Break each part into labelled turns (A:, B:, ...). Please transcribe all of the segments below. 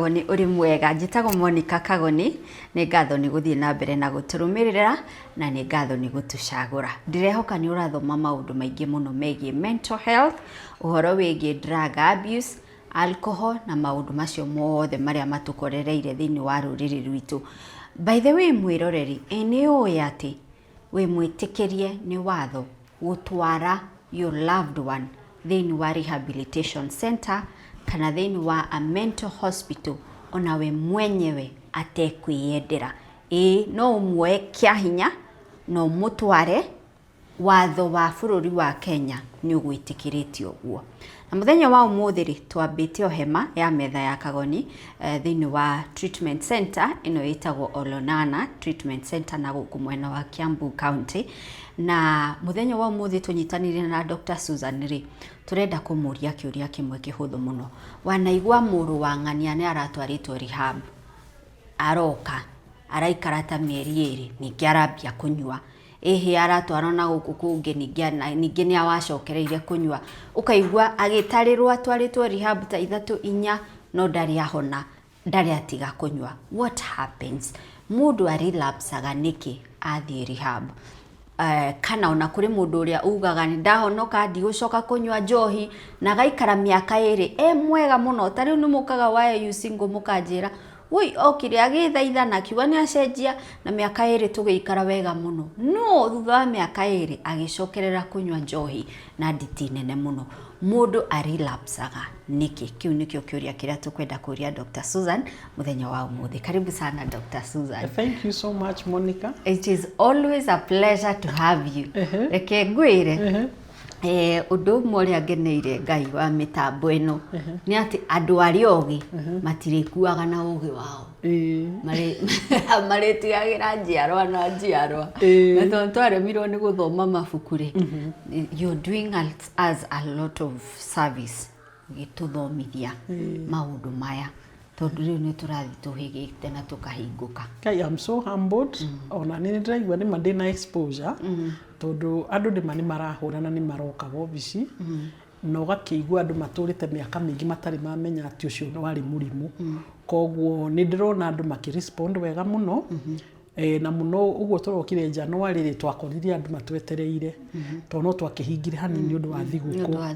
A: Kagoni uri mwega njitagwo Monica Kagoni ni ngatho ni guthie na mbere na guturumirira na ni ngatho ni gutucagura ndirehoka ni urathoma maundu maingi muno megie mental health uhoro wegie drug abuse alcohol na maundu macio mothe maria matukorereire thiini wa ruriri rwitu. By the way mwiroreri eni uyu ati we mwitikirie ni watho gutwara your loved one thiini wa rehabilitation center kana thiini wa a mental hospital ona we mwenyewe atekwiyendera. No umwe kia hinya no mutware watho wa bururi wa Kenya ni ugwitikiritio guo. Na muthenya wa umuthiri twambite ohema ya metha ya Kagoni thiini wa treatment center ino yitagwo Olonana treatment center na guku mwena wa Kiambu County. Na muthenya wa umuthi tunyitanire na Dr. Susan ri turenda kumuria kiuria kimwe kihuthu muno. Wanaigwa muru wa ng'ania ni aratwaritwo rehab aroka araikara ta mieri iri ningi arambia kunywa aratwarwo na guku kungi ningi ni awacokereire kunywa ukaigwa agitarirwo atwaritwo rehab ta 3-4 no ndari ahona ndari atiga kunywa. What happens? Mundu relapsaga niki athie rehab. Kana ona kuri mundu uria ugaga ni ndahonoka ndigucoka kunywa njohi na gaikara miaka iri mwega muno tari ni mukaga why you single mukanjira woi okire agithaitha na kiuga ni acenjia na miaka iri tugiikara wega muno no thutha wa miaka iri agicokerera kunywa njohi na nditi nene muno mundu relapsaga niki. Kiu nikio kiuria kiria tukwenda kuria Dr. Susan muthenya wa umuthi. Karibu sana Dr. Susan.
B: Thank you so much Monica.
A: It is always a pleasure to have you. Reke ngwire undu mwe ngeneire Ngai wa mitambo ino ni ati andu aria ogi matirikuaga na ugi wao maretiagira njiarwa na njiarwa na twaremirwo ni guthoma mabukuri. You're doing us a lot of service gituthomithia maundu maya tondu riu ni turathi tuhigite na tukahinguka.
B: I am so humbled ona ni ndiraigua ni mandina exposure tondu andu ni marahurana ni maroka obici no gakiigua andu maturite miaka mingi matari mamenya ati ucio no wari murimu koguo ni ndirona andu makirespond wega muno na muno uguo turokire January ri twakoririe andu matwetereire to no twakihingire hanini undu wa thiguko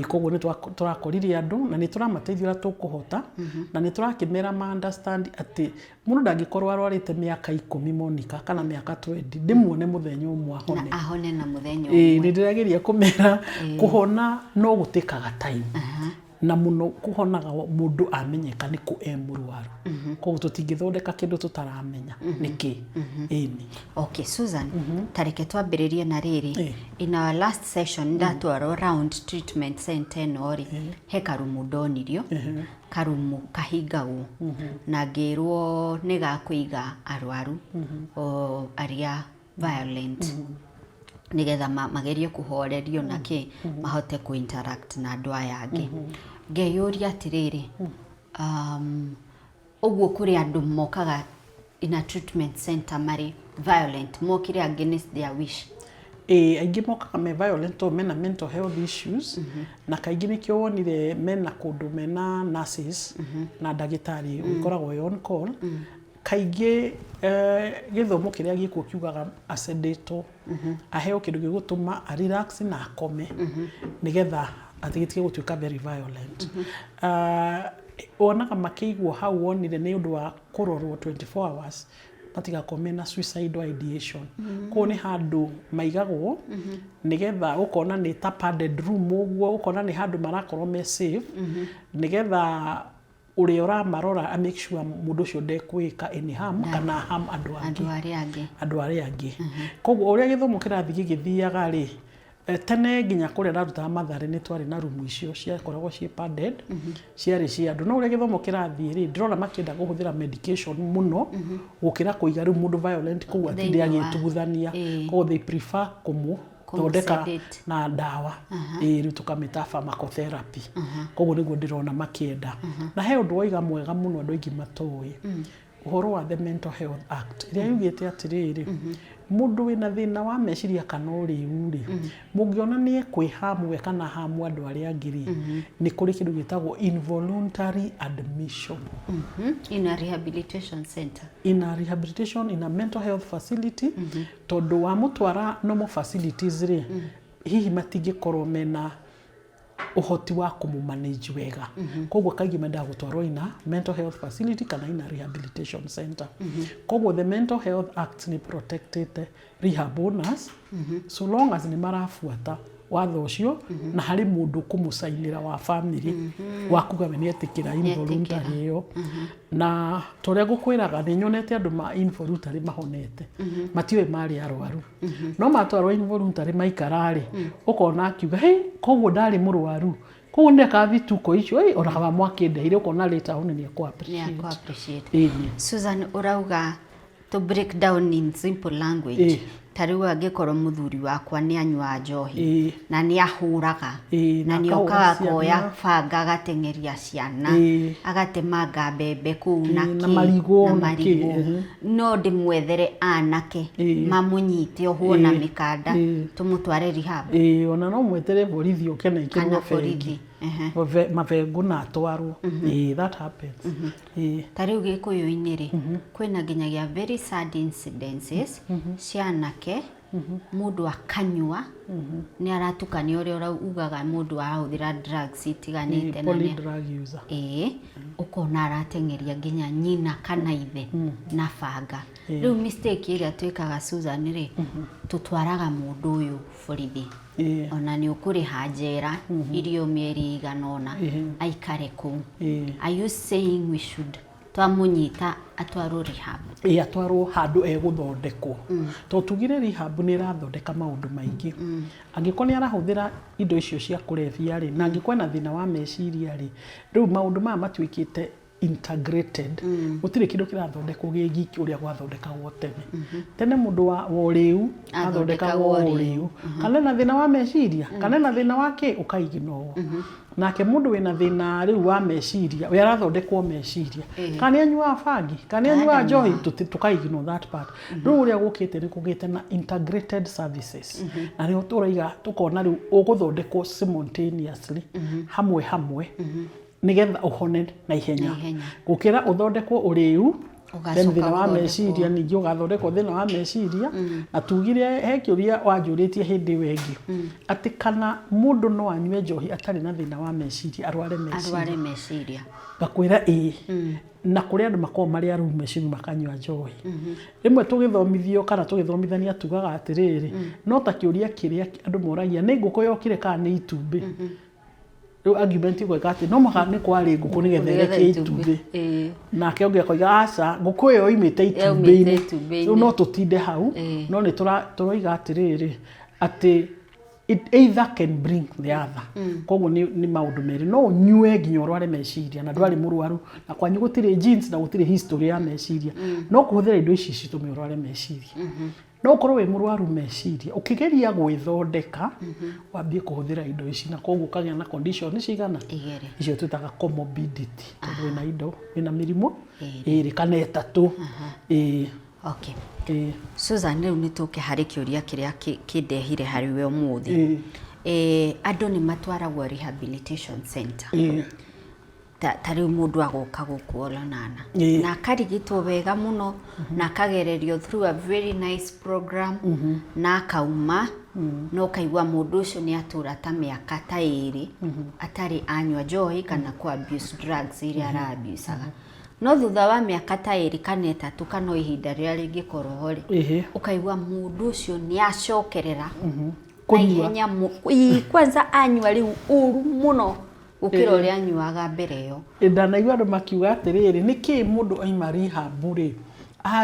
B: koguo ni turakoririe andu na ni turamateithia tukuhota na ni turakimera ma understand ati mundu ndangikorwo arwarite miaka 10 Monica kana miaka 20 ndimuone muthenya umwe
A: ahone na muthenya umwe
B: ni ndirageria kumera kuhona no gutikaga time na muno kuhonaga mundu amenyeka ni ku emurwaru koguo tutingithondeka kindu tutaramenya niki eni.
A: Okay Susan, tareke twambiririe na riri in our last session ndatwaro around treatment center nori he karumu ndonirio karumu kahingagwo na ngirwo ni gakuiga arwaru aria violent nigetha magerie kuhorerio na ki mahote ku interact na andu aya angi. Ngeyuria atiriri uguo kuri andu mokaga in a treatment center mari violent mokire against their wish.
B: Aingi mokaga me violent to mena mental health issues na kaingi nikio wonire mena kundu mena nurses na ndagitari ukoragwo on call kaingi githomo kiria gikuo kiugaga asedato aheo kindu gigutuma relax na akome nigetha atigitige gutuika very violent. Onaga makiigwo hau wonire ni undu wa kurorwo 24 hours matigakome na suicidal ideation ko ni handu maigagwo nigetha ukona ni ta padded room uguo ukona ni handu marakorwo me safe nigetha uri ora marora make sure mundu ucio ndekwika any harm kana harm andu aria angi koguo uria githomo kirathi gigithiaga ri tene nginya kuria naruta mathare ni twari na rumu icio cia koragwo cie padded ciari cia andu no uria githomo kirathi ri ndirona makienda guhuthira medication muno gukira kuiga ru mundu violent kuwa tindi agituguthania ko they prefer thondeka na dawa riu tukamita pharmacotherapy koguo niguo ndirona makienda na he undu waiga mwega muno andu aingi matoi uhoro wa the Mental Health Act iria yugite atiriri mundu wina thina wa meciria kana uriu ri mungiona ni ekwihamu we kana hamu andu aria angiri ni kuri kindu gitagwo involuntary admission
A: in a rehabilitation center,
B: in a mental health facility tondu wa mutwara no facilities ri hihi matingikorwo mena uhoti wa kumumanage wega kogwo kaigi menda gutwarwo ina mental health facility kana ina rehabilitation center kogwo the Mental Health Act ni protected rehab owners so long as ni marafuata watho ucio na hari mundu kumusainira wa family wa kugabe ni etikira involuntary iyo na toria gukwiraga ni nyonete andu ma involuntary mahonete matiwe mari arwaru no matwarwo involuntary maikarari ukona akiuga hey kogwo ndari murwaru kogwo ndeka vituko icio ona kaba mwakindeire ukona later on ni ku appreciate.
A: Susan, urauga to break down in simple language tariu angikorwo muthuri wakwa ni anywa njohi na ni ahuraga na ni okaga koya banga agatengeria ciana agatemanga mbembe kuu na marigo no ndimwethere anake mamunyite ohuo na mikanda tumutware rehab
B: ona no mwetere borithi okena ikirwo borithi mavengu na atwarwo that happens
A: tariu gikuyu-ini ri kwina nginyagia very sad incidences cianake mundu akanyua ni aratukania uria uraugaga mundu arahuthira drugs itiganite na
B: ni drug user
A: ukona aratengeria nginya nyina kana ithe na banga riu mistake iria twikaga Susan ri tutwaraga mundu uyu borithi ona ni ukuriha njera irio mieri iganona aikare ku are you saying we should twamunyita atwarwo rehab
B: atwarwo handu eguthondekwo to tugire rehab ni rathondeka maundu maingi angikoni arahuthira indo icio cia kurevia ri na angikona thina wa meciria ri riu maundu ma matwikite integrated gutire kindu kirathondekwo gigiki uria gwathondekagwo tene mundu wa uriu athondekagwo uriu kana na thina wa meciria kana na thina wake ukaiginowo nake mundu wina thina riu wa meciria we arathondekwo meciria kana anyua bangi kana anyua njohi tukaigino that part riu uria gukite ni kugite na integrated services na rio turaiga tukona riu uguthondekwo simultaneously hamwe nigetha uhone na ihenya gukira uthondekwo uriu then thina wa meciria ningi ugathondekwo thina wa meciria na tugire he kiuria wanjuritie hindi wengi ati kana mundu no anywe njohi atari na thina wa meciria arware meciria gakwira na kuri andu makoma mari aru meciria makanywa njohi rimwe tugithomithio kana tugithomithania tugaga atiriri no ta kiuria kiria andu moragia ni nguko yokire kana ni itumbi argument iko gati no maka ni kwari nguko ni gethere itumbi na kionge koiga aca nguko yo imite itumbi no tutinde hau no ni turoiga atiriri ati it either can bring the other koguo ni maundu meri no nyue nginya urware meciria na ndwari murwaru na kwanyu gutire genes na gutire history ya meciria no kuhuthira indo ici citume urware meciria no korwo we murwaru meciria ukigeria gwithondeka wambie kuhuthira indo ici na koguo kagĩa na condition cigana icio twitaga comorbidity tondu na indo ina mirimo iri kana etatu
A: okay Susan, riu nituke hari kiuria kiria kindehire hari we umuthi andu ni matwaragwo rehabilitation center tariu mundu agoka gukuolanana na akarigitwo wega muno na akagererio through a very nice program na akauma no kaigwa mundu ucio ni atura ta miaka ta iri atari anywa njohi kana ku abuse drugs iria ara abusaga no thutha wa miaka ta iri kana etatu kana ihinda ria ringikorwo hori ukaigwa mundu ucio ni acokerera kunywa kwanza anywa riu uru muno ukira uria anyuaga mbere yo
B: ndanaigwa andu makiuga atiriri niki mundu aima rehab ri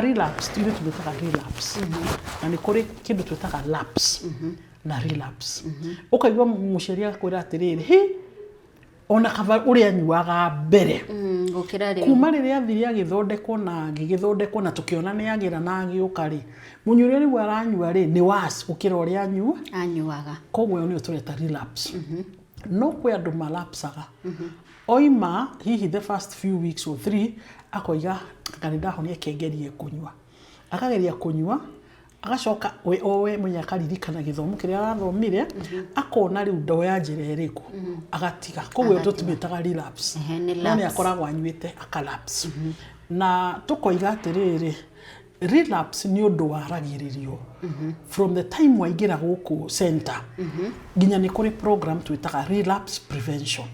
B: relapse tire tubitaga relapse na ni kuri kindu twitaga lapse na relapse ukaigwa musheria kwira atiriri ona kava uria anyuaga mbere
A: gukira ri
B: kuma riria athiri agithondekwo na gigithondekwo na tukiona ni agira na agiuka ri munyuri ri aranyua ri ni was ukira uria anyuaga koguo ni utureta relapse no kwe andu malapsaga oima hihi the first few weeks or 3 akoiga kana ndahonia kengerie kunywa akageria kunywa agacoka we mwenye akaririkana githomo kiria arathomire akona riu ndoya njira iriku agatiga koguo tutumitaga relapse none akoragwo anyuite akalapse na tukoiga atiriri relapse ni undu waragiririo from the time waigira guku center ginya ni kuri program twitaga relapse prevention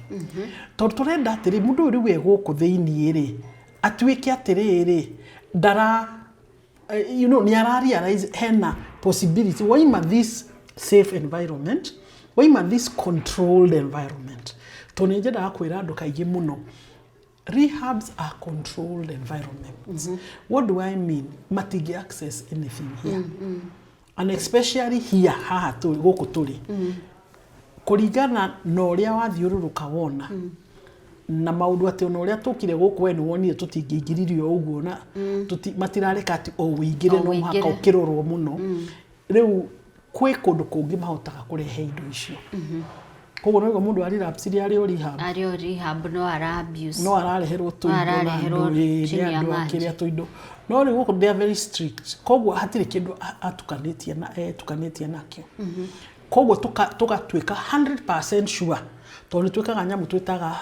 B: turenda atiri mundu uri we guku thiini ri atuike atiriri ndara ni realize hena possibility waima this safe environment waima this controlled environment tonejeda akwira andu kaigi muno rehabs are controlled environments what do I mean matigi access anything here and especially here haha tuli guku tuli kuringana na uria wathiururuka wona na maundu ati ona uria tukire guku we ni wonire tutingingiririo uguo na matirareka ati o wingire no haka ukirorwo muno riu kwi kundu kungi mahotaga kurehe indo icio koguo no mundu ari relapse ri ari rehab
A: no ara abuse
B: no arareherwo tuindo na andu akiria tuindo no ri guku they are very strict koguo hatire kindu atukanitie nakio koguo tukatuika 100% sure tondu twikaga nyamu twitaga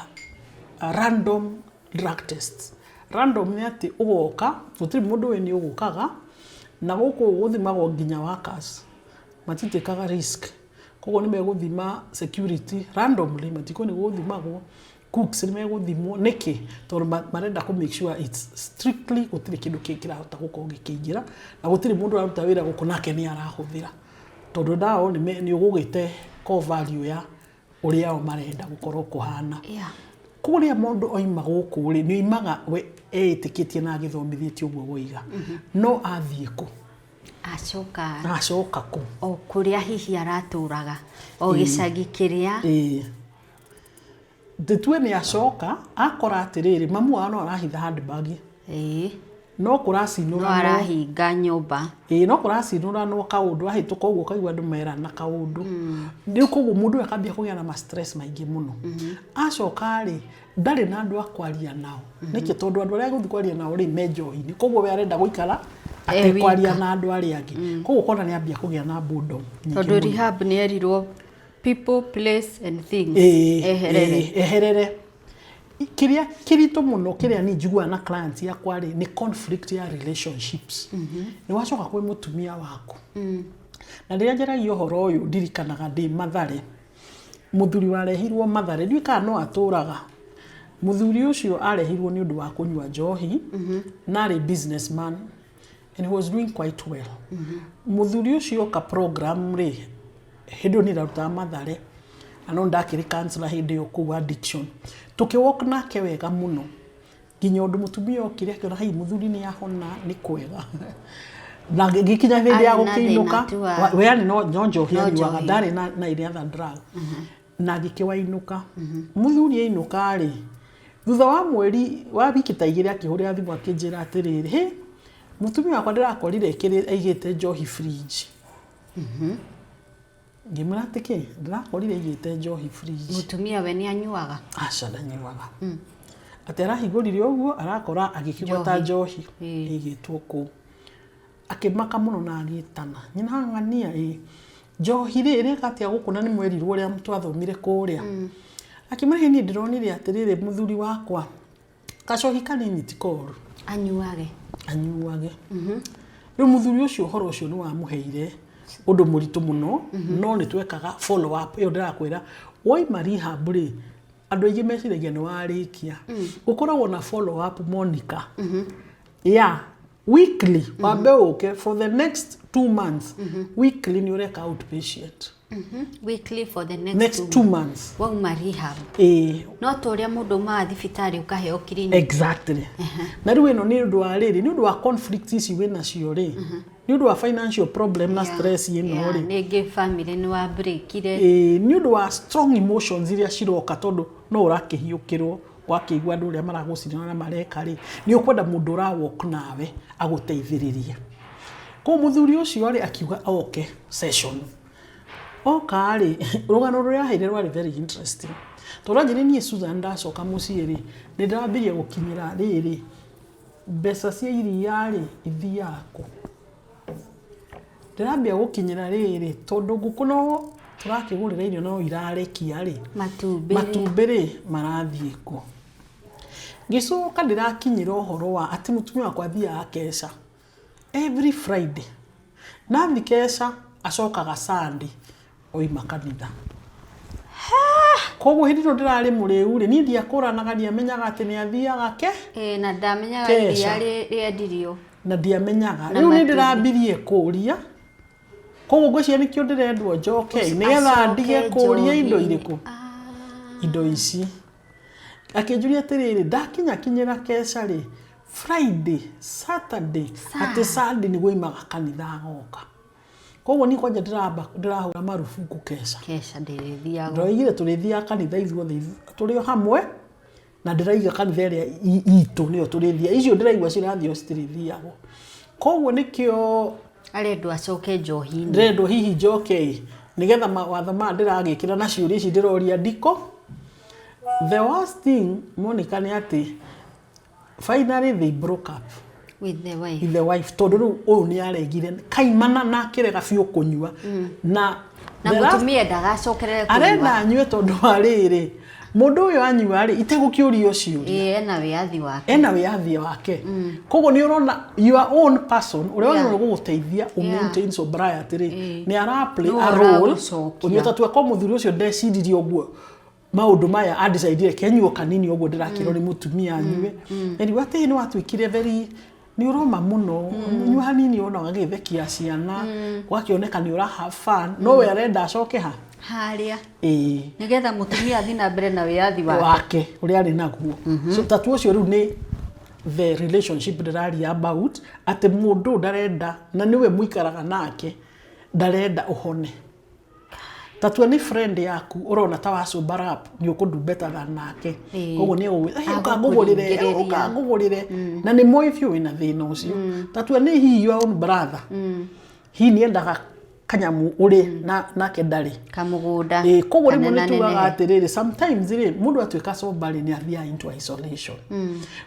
B: random drug tests random ni ati ugoka gutiri mundu we ni ugukaga na guku guthimagwo nginya workers matitikaga risk koguo ni meguthima security randomly matiko ni guthimagwo cooks ni meguthimwo niki tondu marenda ku make sure it's strictly gutiri kindu kingirahota gukorwo gikingira na gutiri mundu araruta wira guku nake ni arahuthira tondu ndao ni ugugite core value ya uria o marenda gukorwo kuhana kuria mundu oima guku ri ni imaga we etikitie na githomithitio uguo woiga no athie ku acoka ku
A: o kuria hihi araturaga o gicagi kiria
B: nditwe ni acoka akora atiriri mamu wao no arahitha handbag no kuracinura
A: no arahinga nyumba
B: no kuracinura no kaundu ahituka uguo kaigwa andu mera na kaundu ni koguo mundu akambia kugia na ma stress maingi muno acoka ri ndari na andu akwaria nao niki tondu andu aria guthi kwaria nao ri mejoini koguo we arenda guikara atekwaria na andu aria angi koguo kona ni ambia kugia na boredom
A: tondu rehab ni erirwo people place and things
B: eherere kiria kirito muno kiria ni njigua na clients yakwa ri ni conflict ya relationships ni wacoka kwi mutumia waku na riria njaragia uhoro uyu ndirikanaga ndi Mathare muthuri warehirwo Mathare ndika no aturaga muthuri ucio arehirwo ni undu wa kunywa njohi na ri businessman and he was doing quite well muthuri ucio ka program ri hindo ni raruta Mathare ano ndakiri counselor hindi yoku addiction tukiwalk nake wega muno ginya undu mutumia okire akiona hai muthuri ni ahona ni kwega na gikinya hindi ya gukiinuka we ani no njohi anyuaga ndari na ile other drug na gikiwainuka muthuri ainuka ri thutha wa mweri wa wiki ta igiri akihurira thimu akinjira atiriri he mutumia wakwa ndirakorire ikiri aigite njohi fridge Gimuratike ndirakorire igite njohi fridge
A: mutumia we ni anyuaga
B: aca ndanyuaga atera higurire uguo arakora agikigota njohi igitwo ku akimaka muno na agitana nyina ngania njohi riri katia gukuna ni mwerirwo uria mtu athomire kuria akimara ni ndironire atirire muthuri wakwa kacohi kanini tikoru
A: anyuage
B: riu muthuri ucio horo ucio ni wa muheire undu muritu muno no ni twekaga follow up iyo ndirakwira woi rehab ri andu aigi meciragia ni warikia ukoragwo na follow up Monica weekly wambe uke for the next 2 months weekly ni ureka outpatient
A: weekly for the
B: next 2 months
A: wa rehab no toria mundu ma thibitari ukaheo clinic
B: exactly na riu ino ni undu wa riri ni undu wa conflict ici wina cio ri ni undu wa financial problem na stress ino ri
A: nege family ni wa breakire
B: ni undu wa strong emotions iria ciroka tondu no urakihiukirwo wakigwa andu uria maragucirana na mareka ri ni ukwenda mundu ura walk nawe aguteithiririe ko muthuri ucio ri akiuga okay session okari rugano ruria haire rwari very interesting torajire ni Susan ndacoka muciiri ni ndabirie gukinyira riri mbeca cia iria rĩ ithiaga kũ? Ndĩrambia gũkinyĩra rĩrĩ tondũ ngũkũ no tũrakĩgũrĩra irio no irarekia rĩ matumbĩ rĩ marathiĩ kũ? Ngĩcoka ndĩrakinyĩra ũhoro wa atĩ mũtumia wakwa athiaga keca every Friday na athi keca acokaga Sunday oima kanitha. Koguo hindi ĩno ndĩrarĩ mũrĩu rĩ niĩ ndiakũranaga ndiamenyaga atĩ nĩ athiaga
A: na ndamenyaga iria rĩendirio
B: na ndiamenyaga rĩu nĩ ndĩrambirie kũria. Koguo ngwĩciria nĩkĩo ndĩrendwo njoke nĩgetha ndige kũria indo irĩkũ indo ici. Akĩnjũria atĩrĩrĩ ndakinyĩra keca rĩ Friday Saturday atĩ Sunday nĩguo oimaga kanitha agoka. Koguo niĩ kwanja ndĩrahũra marubuku keca
A: ndĩrĩthiaga
B: ndoigire tũrĩthiaga kanitha ithuothe tũrĩ hamwe na ndĩraiga kanitha ĩrĩa itũ nĩyo tũrĩthiaga icio ndĩraigua cirathio citirĩthiagwo. Koguo nĩkĩo
A: arendwo acoke njohi-inĩ
B: ndĩrendwo hihi njoke nĩgetha mawatho maya ndĩragĩkĩra na ciũria ici ndĩroria ndiko. The worst thing Monica nĩ atĩ finally they broke up
A: with
B: the wife tondũ rĩu ũyũ nĩ aregire kaimana na akĩrega biũ kũnyua na
A: mũtumia ndagacokerere kũnyua
B: arenda anyue tondũ wa rĩrĩ mũndũ ũyũ anyua rĩ itegũkĩũrio ciũria ena wĩyathi wake. Koguo nĩ ũrona your own person ũrĩa wagĩrĩirwo gũgũteithia maintain sobriety rĩ nĩ araplay a role ũnyua tatu akwa mũthuri ũcio ndeciririe ũguo maũndũ maya andicaidire kenyuo kanini ũguo ndĩrakĩrwo nĩ mũtumia anyue anyway atĩ nĩ watuĩkire very nĩ ũroma mũno nyua hanini ona gagĩthekia ciana gwakĩoneka nĩ ũra have fun no we arenda acoke
A: harĩa nĩgetha mũtumia athi na mbere na wĩyathi
B: wake ũrĩa arĩ naguo. So tatu ũcio rĩu nĩ the relationship ndĩraria about atĩ mũndũ ndarenda na nĩwe mũikaraga nake ndarenda ũhone. Tatua nĩ friend yaku ũrona ta wa sober up nĩ ũkũndu better than nake. Koguo nĩ ũkangũgũrĩre na nĩ moĩ wĩna thĩna ũcio. Tatua nĩ he your own brother he nĩendaga kanyamu ũrĩ nake ndarĩ
A: kamũgũnda.
B: Koguo rĩmwe nĩ tugaga atĩrĩrĩ sometimes rĩ mũndũ atuĩka sober nĩ athiaga into isolation.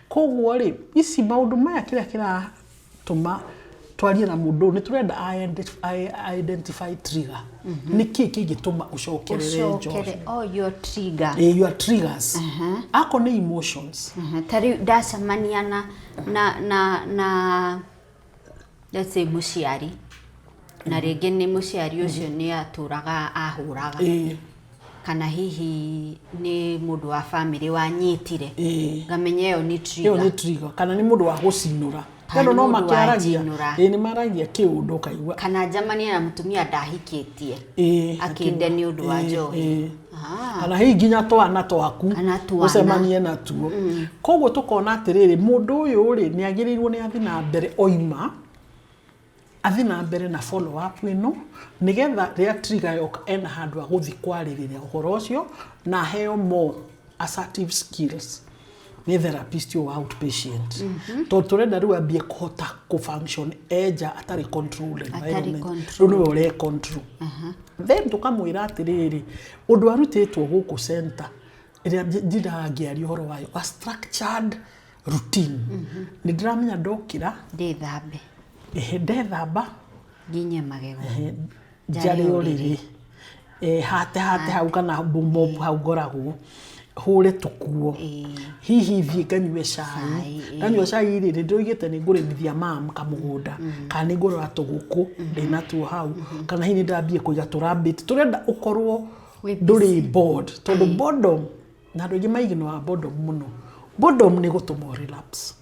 B: Koguo rĩ ici maũndũ maya kĩrĩa kĩratũma twarie na mũndũ nĩ tũrenda identify trigger nĩkĩ kĩngĩtũma ũcokerere njohi your triggers ako nĩ emotions
A: tarĩ ndacemania na let's say mũciari na rĩngĩ nĩ mũciari ũcio nĩ atũraga ahũraga kana hihi nĩ mũndũ wa family wanyitire ngamenya ĩyo nĩ trigger
B: kana nĩ mũndũ wa gũcinũra Kando no makiaragia ni maragia kiundu kaigwa
A: kana jamania na mutumia ndahikĩtie akĩnde ni ũndũ wa njohi
B: kana hihi nginya twana twaku ucemanie natuo koguo tukona atiriri mundu uyu ri ni agirirwo ni athi na mbere oima athi na mbere na follow up ino nigetha ria trigger yoka ena handu aguthi kwaririria uhoro ucio na heo more assertive skills ni therapist yo outpatient to turenda riu ambie kuhota ku function eja atari control environment no ore control then tukamwira atiriri undu arutitwo guku center iria ndirangiari horo wayo a structured routine ni ndiramenya ndokira
A: ndethambe
B: ndethamba
A: nginye magego
B: jari oriri hate hau kana bombo hau goragwo hore tukuo hihi thie nganyue cai nganyua cai riri ndoigite ni nguremithia mam kamugunda kana ngoro atuguku ndina tu hau kana hihi ndambie kuiga turambit turenda ukorwo nduri bored tondu boredom na ndoigi maigino wa boredom muno boredom ni gutuma relapse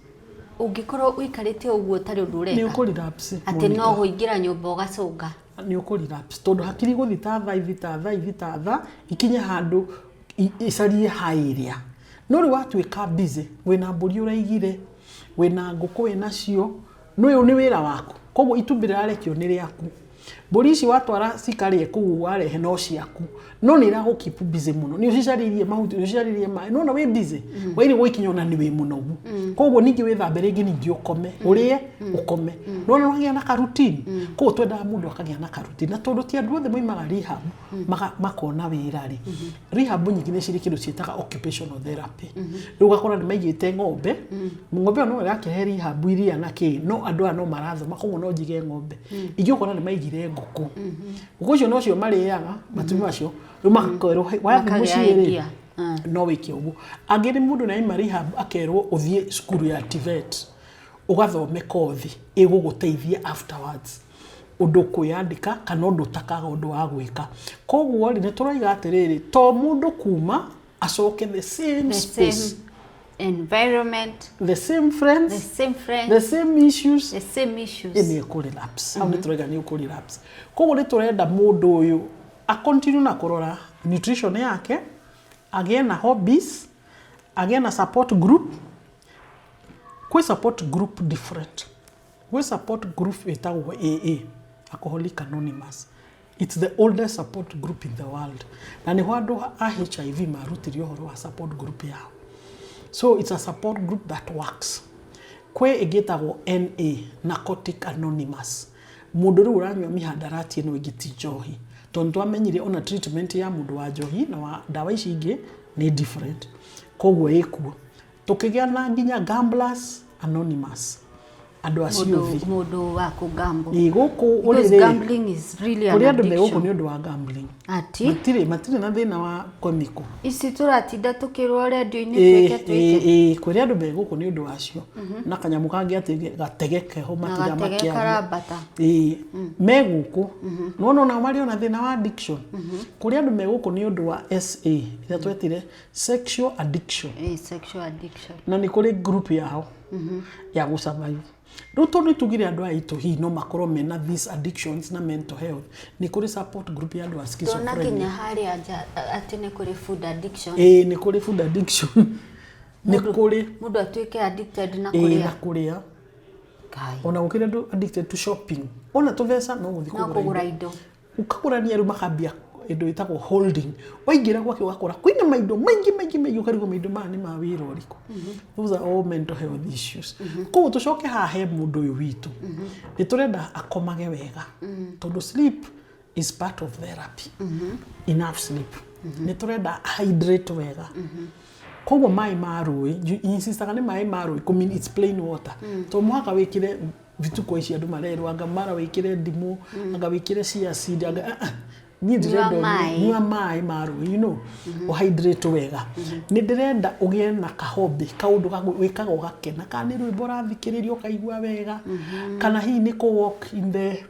A: ungikorwo uikarite uguo tari undu ureka
B: ni ukurelapse
A: ati no guingira nyumba ugacunga
B: ni ukurelapse tondu hakiri guthita tha ikinya handu isarie hairia no ri watuika busy wina mburi uraigire wina nguku wina cio no yo ni wira waku koguo itumbira arekio ni riaku mbũri ici watwara cikarĩe kũu warehe no ciaku no nĩ iragũkeep busy mũno nĩ ũcicaririe mahuti nĩ ũcicaririe maĩ no na wĩ busy waini gũikinya ona nĩ wĩ mũnogu koguo ningĩ wĩthambe rĩngĩ ningĩ ũkome ũrĩe ũkome no no wagĩa na karutini koguo twendaga mũndũ akagĩa na karutini na tondũ ti andũ othe moimaga rehab makona wĩra rĩ rehab nyingĩ nĩ cirĩ kĩndũ ciĩtaga occupational therapy rĩu ũgakora nĩ maigĩte ng'ombe ng'ombe no ĩrakĩhe rehab iria na kĩ no andũ aya no marathoma koguo no njige ng'ombe ingĩ ũkona nĩ maigire ngũkũ ngũkũ icio no cio marĩaga matumbĩ macio rĩu makakerwo wathi mũciĩ no wĩke ũguo angĩ nĩ mũndũ naima rehab akerwo ũthiĩ cukuru ya TVET ũgathome kothi ĩgũgũteithia afterwards ũndũ kwĩandĩka kana ũndũ ũtakaga ũndũ wa gwĩka koguo rĩ nĩ tũroiga atĩrĩrĩ to mũndũ kuma acoke the same space
A: environment,
B: the same friends, the same issues,
A: Nĩ
B: kũrelapse. Hau nĩ tũrega nĩ kũrelapse. Koguo nĩ tũrenda mũndũ ũyũ a continue na kũrora nutrition yake, agĩe na hobbies, agĩe na support group. Kwĩ support group different. Kwĩ support group ĩtagwo AA, Alcoholics Anonymous. It's the oldest support group in the world. Na nĩ andũ a HIV marutire ũhoro wa support group yao. So it's a support group that works. Kwe igitagwo NA, Narcotic Anonymous. Mundu ri uranywa mihadarati eno igiti njohi. Tondu amenyire ona treatment ya mundu wa njohi na wa dawa ici ingi ni different. Koguo ikuo. Tukigea na nginya Gamblers Anonymous. Andu aciothi.
A: Mundu wa kugambo.
B: Guku
A: Because gambling is really an addiction.
B: Kuri andu ni undu wa gambling.
A: Ati?
B: Matire na thina wa komiko.
A: Isi turatinda tukirwo radio-ini tweke.
B: Kuri andu be guku ni undu wacio. Na kanyamu kangi ati gategeke ho matira makia. Me guku. No na mari ona thina wa addiction. Kuri andu me guku ni undu wa SA. Ira twetire sexual addiction.
A: Sexual addiction.
B: Na ni kuri group yao. Ya gusurvive. Ruto ni tugire andu aitu hi no makoro mena these addictions na mental health ni kuri support group ya andu a schizophrenia.
A: Tona kinya hari ati ni kuri food addiction.
B: Ni kuri food addiction. Ni kuri
A: mundu atuike addicted na kuria.
B: Na kuria. Kai. Ona ukire andu addicted to shopping. Ona tuvesa no guthi
A: kugura indo.
B: Ukagurania ru makambia indo itagwo holding. Waingira gwake wakora kwina maindo maingi ukarigo maindo mani ma wira uriko. Those are all mental health issues. Ko tucoke hahe mundu uyu witu. Ni turenda akomage wega. Tondu sleep is part of therapy. Enough sleep. Ni turenda hydrate wega. Koguo mai marui, insistaga ni mai marui, kumin it's plain water. To mwaka wikire vituko ici andu marerwa anga mara wikire ndimu, anga wikire chia seed, anga nyua mai maru, you know, hydrate wega. Ni ndirenda ugie na kahobby kaundu wikaga ugakena kana ni rwimbo rathikiririo kaigua wega kana hi ni ko walk in the,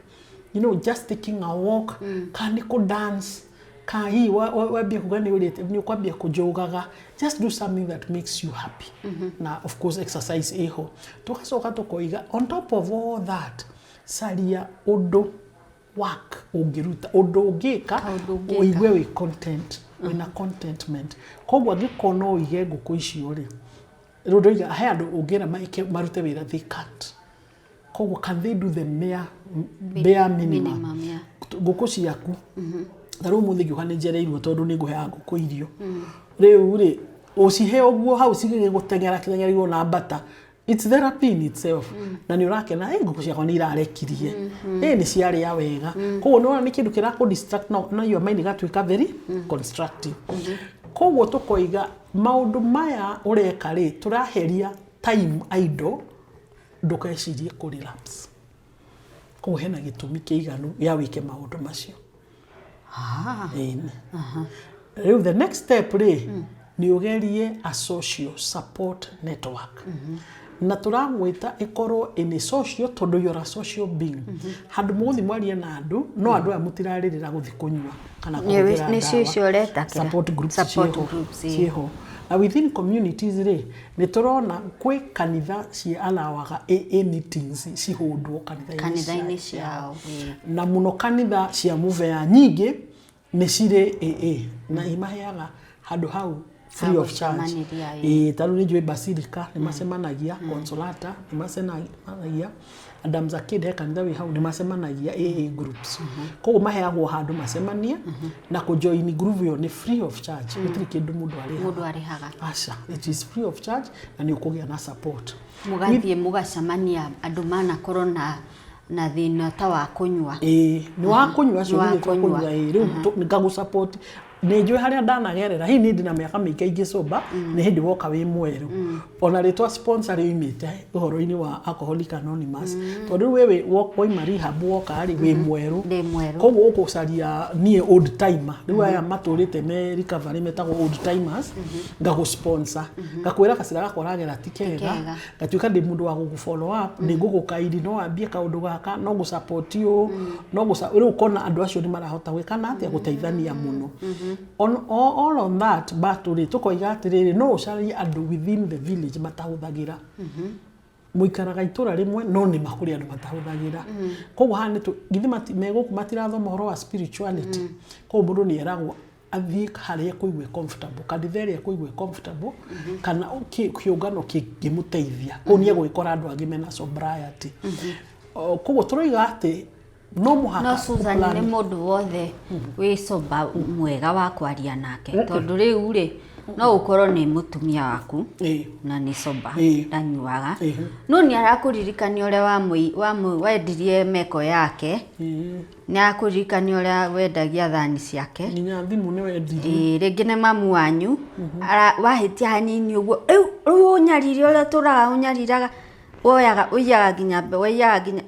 B: you know, just taking a walk, kana ni ko dance, kana hi wabia kugani urite ni kwambia kujogaga, just do something that makes you happy. Na of course exercise eho tukacoka tukoiga on top of all that saria undu work ungiruta undu ungika uigwe wi content wina contentment koguo angikona uige nguku icio ri rundoiga he andu ungira marute wira they can't koguo can they do the bare minimum nguku ciaku tharu muthi ngiuka ni njereirwo tondu ni nguheaga nguku irio riu ri ucihe uguo hau cigige gutengera kithengerirwo na bata. It's therapy in itself. Na ni urakena nguku ciakwa ni irarekirie. Ni ciari ya wega. Koguo no ni kindu kira ku distract na your mind gatwika very constructive. Koguo tukoiga maundu maya ureka ri turaheria time idle ndukecirie ku relapse. Koguo hena gitumi kiiganu ya wike maundu macio. Riu the next step ri ni ugerie a social support network. Na turamwita ikorwo in social tondu you're a social being. Handu muthi mwarie na andu no andu aya mutiraririra guthi kunywa kana kugira
A: ni social reta
B: support groups ciho. Na within communities ni turona kwi kanitha cia alawaga AA meetings cihundwo kanitha-ini ciao. Na muno kanitha cia muvea nyingi ni cire AA na imaheaga handu hau free of charge. Taru ni jwe basilica ni masemanagia, Consolata ni masemanagia, Adams a Kid he kanitha wĩ hau nĩ macemanagia AA groups koguo maheagwo handũ macemanie na ku join group yo nĩ free of charge gũtirĩ kĩndũ mũndũ arĩhaga aca it is free of charge na nĩ ũkũgĩa na support
A: mũgathiĩ mũgacemania andũ manakorwo na thĩna ta wa kũnyua
B: nĩ wa kũnyua cio nĩ kũnyua rĩu ngagu support nĩ njũĩ harĩa ndanagerera hihi nĩ ndina mĩaka mĩingĩ ingĩ sober nĩ hĩndĩ woka wĩ mwerũ ona rĩtwa sponsor rĩumĩte ũhoro-inĩ wa Alcoholics Anonymous tondũ wewe woima rehab woka rĩ wĩ mwerũ koguo ũkũcaria niĩ old timer rĩu aya matũrĩte me recovery metagwo old timers ngagũ sponsor ngakwĩra gacĩra gakwa ũragera ti kega ngatuĩka ndĩ mũndũ wa gũgũ follow up nĩ ngũgũkaidi no wambie kaũndũ gaka no gũ support you no rĩu kona andũ acio nĩ marahota gwĩka na atĩa gũteithania mũno all on that battle tukoiga atiriri no ucarie andu within the village matahuthagira muikaraga itura rimwe no ni makuri andu matahuthagira koguo hani tu githi meguku matirathoma horo wa spirituality koguo mundu ni eragwo athie haria kuigwe comfortable kanditheria kuigwe comfortable kana kiungano kingimuteithia kunie gwikora andu angi na sobriety koguo turoiga ati no muhaka
A: no Susan nĩ mũndũ wothe wĩ sober mwega wa kwaria nake tondũ rĩu rĩ no ũkorwo nĩ mũtumia waku na nĩ sober ndanyuaga no nĩ arakũririkania ũrĩa wendirie meko yake nĩ arakũririkania ũrĩa wendagia thani ciake
B: nginya thimũ nĩ wendirie
A: rĩngĩ nĩ mamu wanyu wahĩtia hanini ũguo rĩu ũnyarire ũrĩa tũraga ũnyariraga uyaga nginya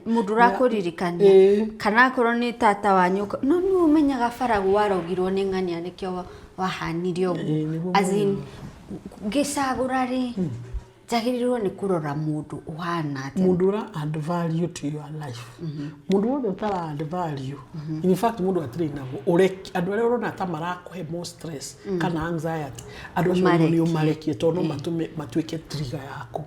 A: mundu rakuririkania kana akorwo ni tata wanyu no ni umenyaga faragu warogirwo ni ng'ania nikio wahanirio azin gicagura ri jagirirwo ni kurora mundu uhana ati
B: mundu ra add value to your life mundu wothe utara add value in fact mundu atire nago ureki andu arĩa urona ta marakuhe more stress kana anxiety andu acio ni umarekie tono matuike trigger yaku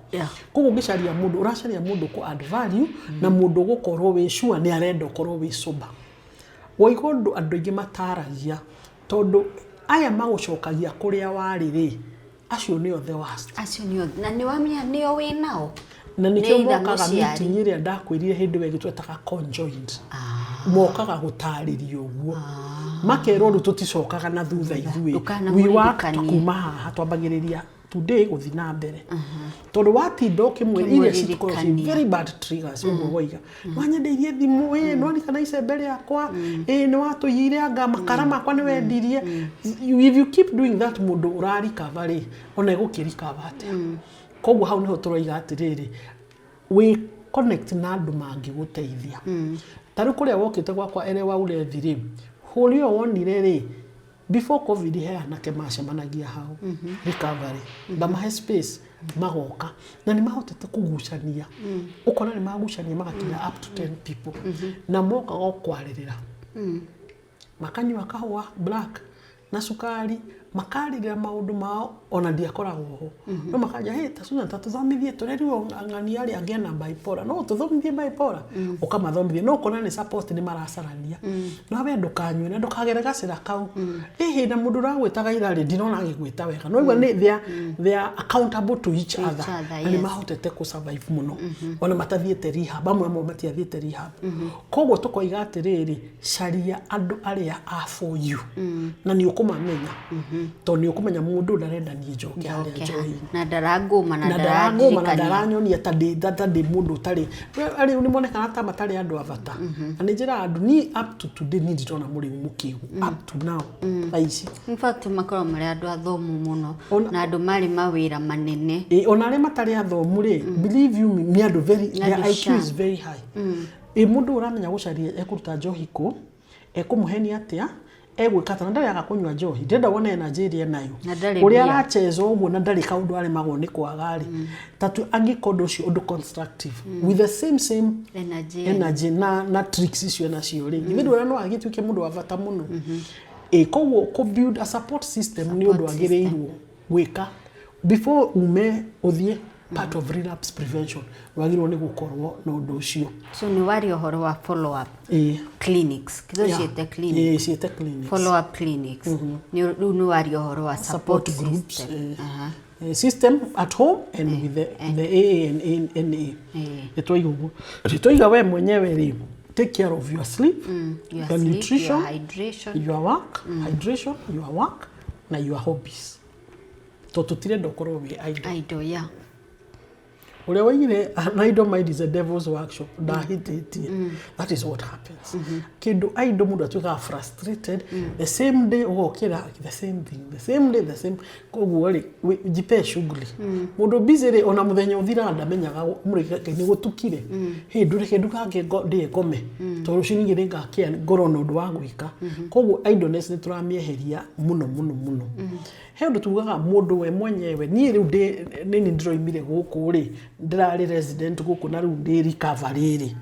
B: koguo ngicaria mundu uracaria mundu ku add value na mundu gukorwo wi sure ni arenda ukorwo wi sober woigondu andu ingi mataragia tondu aya magucokagia kuria wari ri acio nĩo the worst
A: acio nĩo na nĩ wamenya nĩo wĩ nao
B: na nĩkĩo mokaga meeting ĩrĩa ndakwĩrire hĩndĩ ĩyo twetaga conjoined mokaga gũtarĩria ũguo makerwo rĩu tũticokaga na thutha ithuĩ we work kuma haha twambagĩrĩria today gũthi na mbere tondu watinda ũkĩmwĩra iria citikorwo very bad triggers ũguo woiga wanyendeirie thimũ no kana icembe rĩakwa nĩ watũiyire anga makara makwa nĩ wendirie if you keep doing that mũndũ ũrarikava rĩ ona egũkĩrikava atĩa koguo hau nĩho tũroiga atĩrĩrĩ we connect na andũ mangĩgũteithia tarĩ kũrĩa wokĩte gwakwa ere waurethi rĩ hũri ũyũ wonire rĩ before covid heanake macemanagia hau recovery bamahe space magoka na ni mahotete kugucania ukona ni magucania magakinya up to 10 people na moka gokwarĩrĩra makanyua kahũa black na sukari makarĩrĩra maũndũ mao ona ndiakoragwo ho no makaja hey tasuna tatuthomithie tũrerirwo ng'ani arĩa angĩ na bipolar no tũthomithie bipolar ukamathomithie no kona ni support ni maracarania no we ndukanywe na ndukagere gacĩra kau hihi na mũndũ ragwĩtaga irarĩ ndinona agĩgwĩta wega no igua ni they are accountable to each other na ni mahotete ku survive muno ona matathiĩte rehab amwe matiathiĩte rehab koguo tukoiga atĩrĩrĩ caria andũ arĩa a for you na ni ũkũmamenya to ni ukumenya mundu ndarenda nie njoke haria njoi
A: na darangoma na
B: daranyonia tadi mundu tari ari ni monekana ta matari andu avata ani njira andu ni up to today ni nditona muri mukigu up to now thaisi
A: in fact makoro mari andu athomu muno na andu mari mawira manene
B: ona ari matari athomu ri believe you me ni andu very their IQ is very high mundu uramenya gucaria ekuruta njohiko ekumuhenia atia egwĩka ta ndari agakunywa njohi ndenda wona energy ĩrĩa nayo ũrĩa aracheza ũguo na ndari kaundu arĩ magwo nĩ kwaga rĩ tatu angĩkorwo ũcio ũndũ constructive with the same energy na tricks icio nacio rĩ nĩ ndwara no agĩtuĩke mũndũ wa bata mũno koguo ku build a support system nĩ ũndũ agĩrĩirwo gwĩka before ume uthie part of relapse prevention wagirwo ni gukorwo na undu ucio
A: so ni wari ohoro wa follow up clinics kizo ciete clinic
B: ciete clinics
A: follow up clinics ni wari ohoro wa support
B: groups system at home and with the AA and NA. Nitwaiga we mwenyewe ri take care of your sleep,
A: your
B: your
A: sleep,
B: nutrition,
A: your hydration,
B: your work, hydration, your work na your hobbies. To tutirenda ukorwo wi idle.
A: yeah.
B: Uria waigire an idle mind is a devil's workshop. Ndahititie. That is what happens. Kindu idle mundu atuika frustrated the same day ugokira the same thing, the same day the same koguo ri jipe shughuli. Mundu busy ri ona muthenya uthira ndamenyaga murike ni gutukire. Hindu ri kindu kange ndi ngome. To ruciningi ri ngakia ngoro no ndu wa gwika. Koguo idleness ni turamieheria muno. He undu tugaga mundu we mwenyewe ni riu ni ndiroimire guku ri ndirari resident guku na riu ndi recovery ri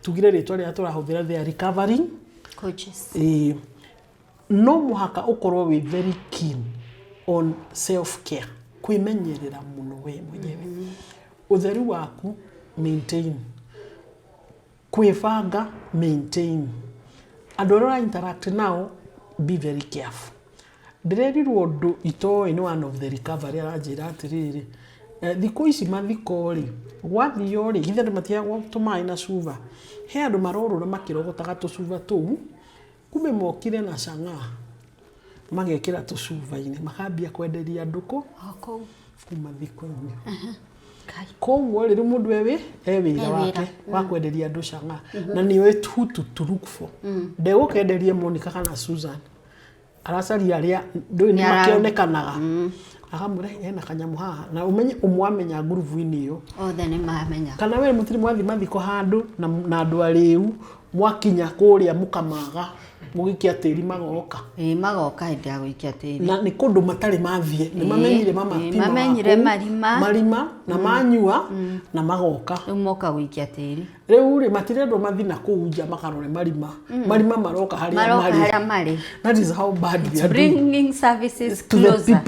B: tugire ritwa ria turahuthira the recovering
A: coaches.
B: No muhaka ukorwo we very keen on self care, kwimenyerera muno we mwenyewe. Utheru waku maintain, kwifanga maintain, adora interact now, be very careful. Ndirerirwo ndu itoe ni one of the recovery arajira atiriri thiko ici mathiko ri gwathio ri githe matia gutuma ina suva he andu marorura makirogotaga tusuva tu kume mokire na canga magekira tusuva-ini makambia kwenderia nduko kuma thiko-ini koguo riri mundu wira wake wa kwenderia ndu canga na niwe to look for ndegukenderie Monica kana Susan aracari aria ndu ni makionekanaga akamura ena kanyamu haha na umenye umwamenya nguruvu-ini iyo
A: othe ni mamenya
B: kana we mutiri mathiko handu na andu ariu mwakinya kuria mukamaga mugikia tiri magoka
A: magoka hindi ya guikia tiri
B: na ni kundu matari mathie ni mamenyire
A: mamenyire
B: marima na manyua na magoka
A: moka guikia tiri
B: riu ri matirendo mathina kuunja makarore marima maroka haria mari. That is how bad we are
A: bringing services closer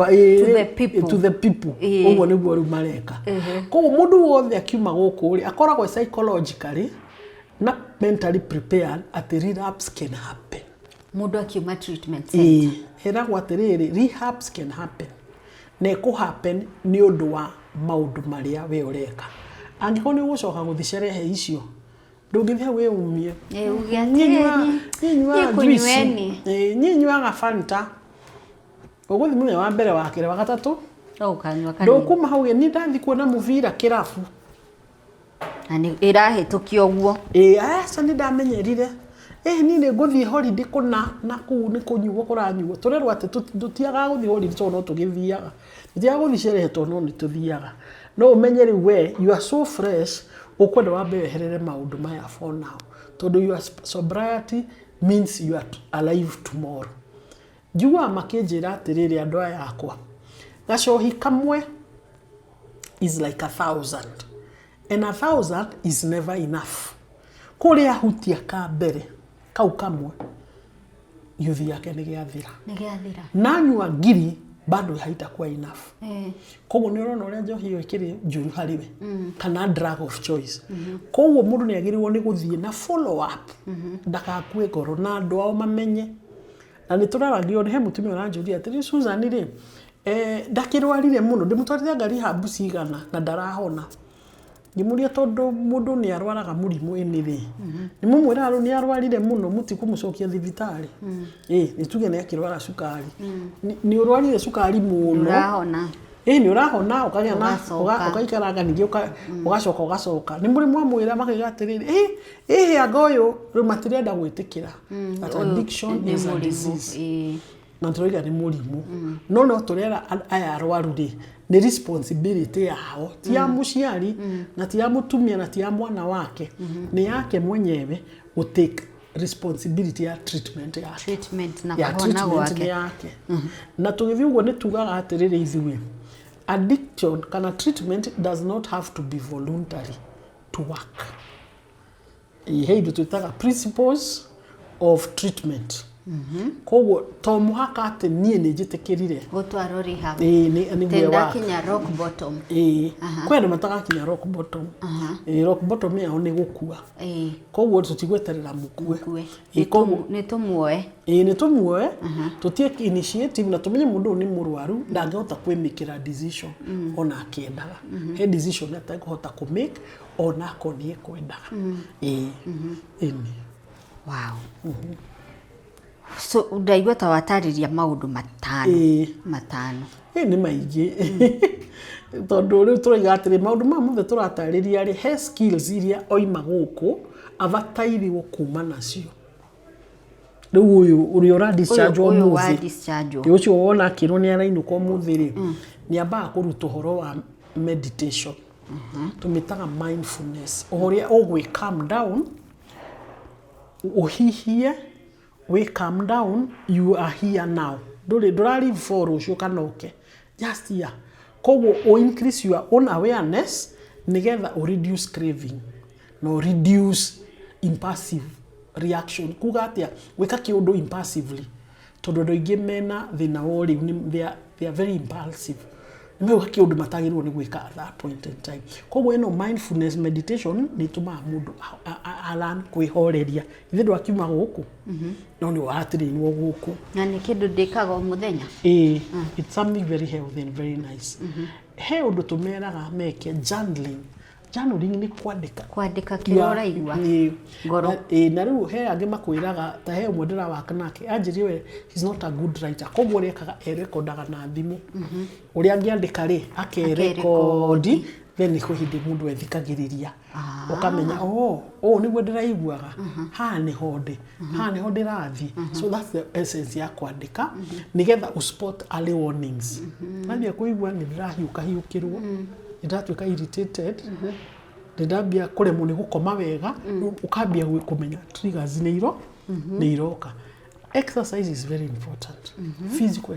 B: to the people uguo niguo riu mareka koguo mundu wothe akiuma guku ri akoragwo psychologically not mentally prepared at relapse can happen.
A: Mundu akiuma treatment center.
B: Eragwo atiriri rehabs can happen. Na ku happen ni undu wa maundu maria we ureka. Angiko ni gucoka guthi sherehe icio. Ndungithia we umie. Nyinywa Fanta. Uguthi munya wa mbere wa kire wa gatatu.
A: Ukanywa kanini.
B: Ndokuma hauge ni ndathi kuona muvira kirafu.
A: Ani irahitukio uguo
B: aca ni ndamenyerire ni ne guthi holiday kuna na ku ni kunyuo kuranyuo turerwa ati tutiaga guthi holiday to no tugithiaga tutiaga guthi sherehe to no ni tuthiaga no umenyeri we you are so fresh ukwenda wambe weherere maundu maya for now tondu your sobriety means you are alive tomorrow jua makinjira atiriri andu aya akwa gacohi kamwe is like 1,000 and 1,000 is never enough. Kuria hutia ka mbere kau kamwe yuthi yake ni giathira. Nanyua ngiri bado haitakuwa enough. Koguo ni urona uria njohi iyo ikiri njuru hariwe kana drug of choice. Koguo mundu ni agiriwo ni guthie na follow up. Ndakakue ngoro na andu ao mamenye. Na ni turaragio ni he mutumia uranjuria ati Susan ri ndakirwarire muno ndimutwarithia ngari habu cigana na ndarahona. Ngimuria tondu mundu ni arwaraga murimu ini ri ni mumwira ni arwarire muno mutikumucokia thibitari ni tuge ni akirwara sukari ni urwarire sukari muno
A: urahona
B: ni urahona ukagĩa na ukaikaranga ningi ugacoka ni murimu amwira makiga atiriri anga uyu ru matirenda gwitikira that addiction is a disease na turoiga ni murimu no turera aya arwaru ri ni responsibility yao ti ya muciari na ti ya mutumia na ti ya mwana wake ni yake mwenyewe u take responsibility ya treatment
A: na kuhona gwake
B: na tugithi uguo ni tugaga atiriri ithuwe addiction kana treatment does not have to be voluntary to work. Hey, do tutaga principles of treatment Koguo to muhaka ati nie ni jitikirire
A: gutwaro rehab
B: ni
A: tenda kinya rock bottom
B: kwenda mataka kinya rock bottom rock bottom yao ni gukua koguo tutigweterera mukue
A: koguo ni tumuoe
B: ni tumuoe tutie initiative na tumenye mundu ni murwaru ndangehota kwimikira decision ona akiendaga he decision atakuhota ku make ona konie kwendaga
A: wow so ndaigua ta watariria maundu matano
B: ni maingi tondu riu turaiga atiri maundu ma mothe turatariria ri he skills iria oima guku avatairio kuma nacio riu uyu uri ora discharge umuthi ucio wona akirwo ni arainuka umuthi ri ni ambaga kuruta uhoro wa meditation tumitaga mindfulness uhoria ugwi calm down uhihie we calm down, you are here now. Don't for ucio kana uke. Just here. Koguo o increase your own awareness, nigetha o reduce craving, no reduce impulsive reaction. Kuga atia weka kiundu impulsively. Tondu ndoingi mena thina wori they are very impulsive. Nimeuka kiundu matagirwo ni gwika at that point in time. Koguo eno mindfulness meditation ni tuma mundu alan kwihoreria. Ithe ndo akiuma guku. No ni watirĩirwo guku.
A: Na ni kindu ndikaga muthenya.
B: It's something very healthy and very nice. He undu tumeraga meke journaling. Journaling ni kwandika
A: kirora igwa ngoro
B: na riu he angi makwiraga ta he mwendera wake nake anjiriwe he's not a good writer koguo rekaga recordaga na thimu uria angiandika ri akerekodi then ni kuhindi mundu ethikagiriria ukamenya niguo ndiraiguaga ha ni honde rathi so that's the essence ya kwandika nigetha uspot early warnings nathia kuigua ni ndirahiukirwo ndatuika irritated ndambia kuremwo ni gukoma wega ukambia kumenya triggers ni iroka. Exercise is very important. Physical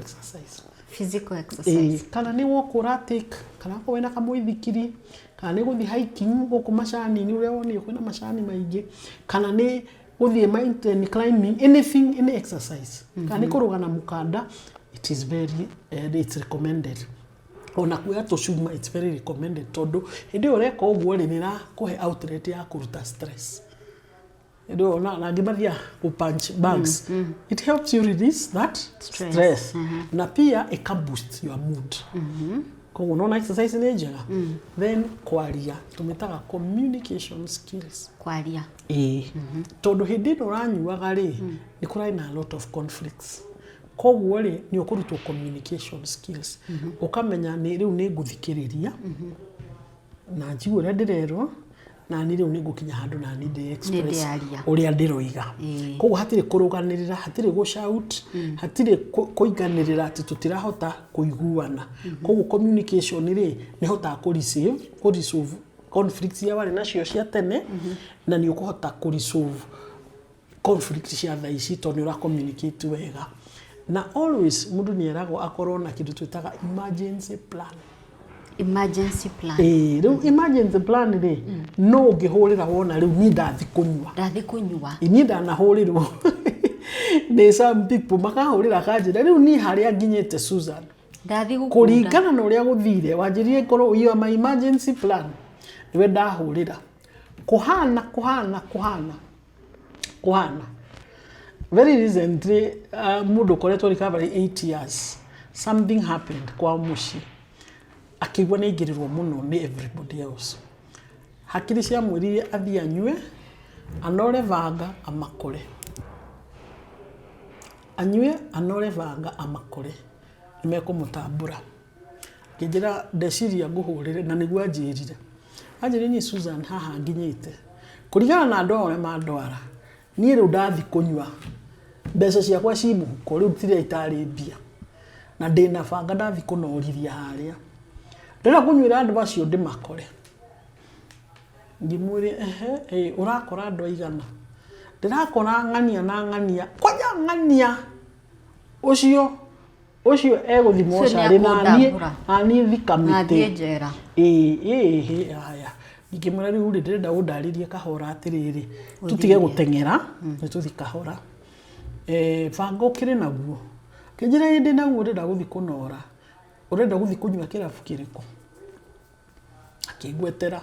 B: exercise kana ni walk take kana ko wena kamuithikiri kana ni guthi hiking guku macani ni uria woni kwina macani maingi kana ni guthi mountain climbing, any exercise kana ni kurugana mukanda, it is very it's recommended. Ona kuya tucuma it's very recommended tondu hindi ureka uguo ri nira kuhe outlet ya kuruta stress. Ndio na ngimathia ku punch bags. It helps you release that stress. Na pia it can boost your mood. Kwa unaona exercise ni njega. Then kwaria tumetaga communication skills.
A: Kwaria.
B: Tondu hindi ndo ranyuaga ri ni kurai na a lot of conflicts. Koguo ri ni ukurutwo communication skills ukamenya ni riu ni nguthikiriria na njigu uria ndirerwo na ni riu ni ngukinya handu na ni ndi express uria ndiroiga koguo hatire kuruganirira hatire go shout hatire kuiganirira ati tutirahota kuiguana koguo communication ri ni hota ku resolve conflicts ya wale nacio cia tene na ni ukuhota ku resolve conflicts cia thaici tondu ura communicate wega. Na always mundu ni erago akorwo na kindu twitaga emergency plan. Riu emergency plan ri no ngihurira wona riu ni ndathi kunywa ni ndanahurirwo ni some people makahurira kanjira riu ni haria nginyite Susan
A: ndathi gukunda
B: kuringana na uria guthire wanjirie korwo iyo my emergency plan niwe ndahurira kuhana very recently mundu koretwo recovery 8 years something happened kwa mushi akigwa ni ngirirwo muno ni everybody else hakiri cia mwiri athia nywe anore vanga amakore anywe anore vanga amakore nimekumutambura ngijira ndeciria nguhurire na nigwa njirire anjiri ni Susan haha nginyite kurigana na andu ore mandwara ni riu ndathi kunywa mbeca ciakwa ci muhuko riu tire itari mbia na ndina banga ndathi kunoriria haria ndira kunywira andu bacio ndimakore ngimwiri urakora andu aigana ndirakora ng'ania kwaja ng'ania ucio eguthimwo cari na ni thikamite
A: njera
B: haya ngimwira riu ndirenda undaririe kahora atiriri tutige gutengera ni tuthi kahora Banga ukire naguo kijira hindi naguo urenda guthi kunora urenda guthi kunywa kirabu kiriko akigwetera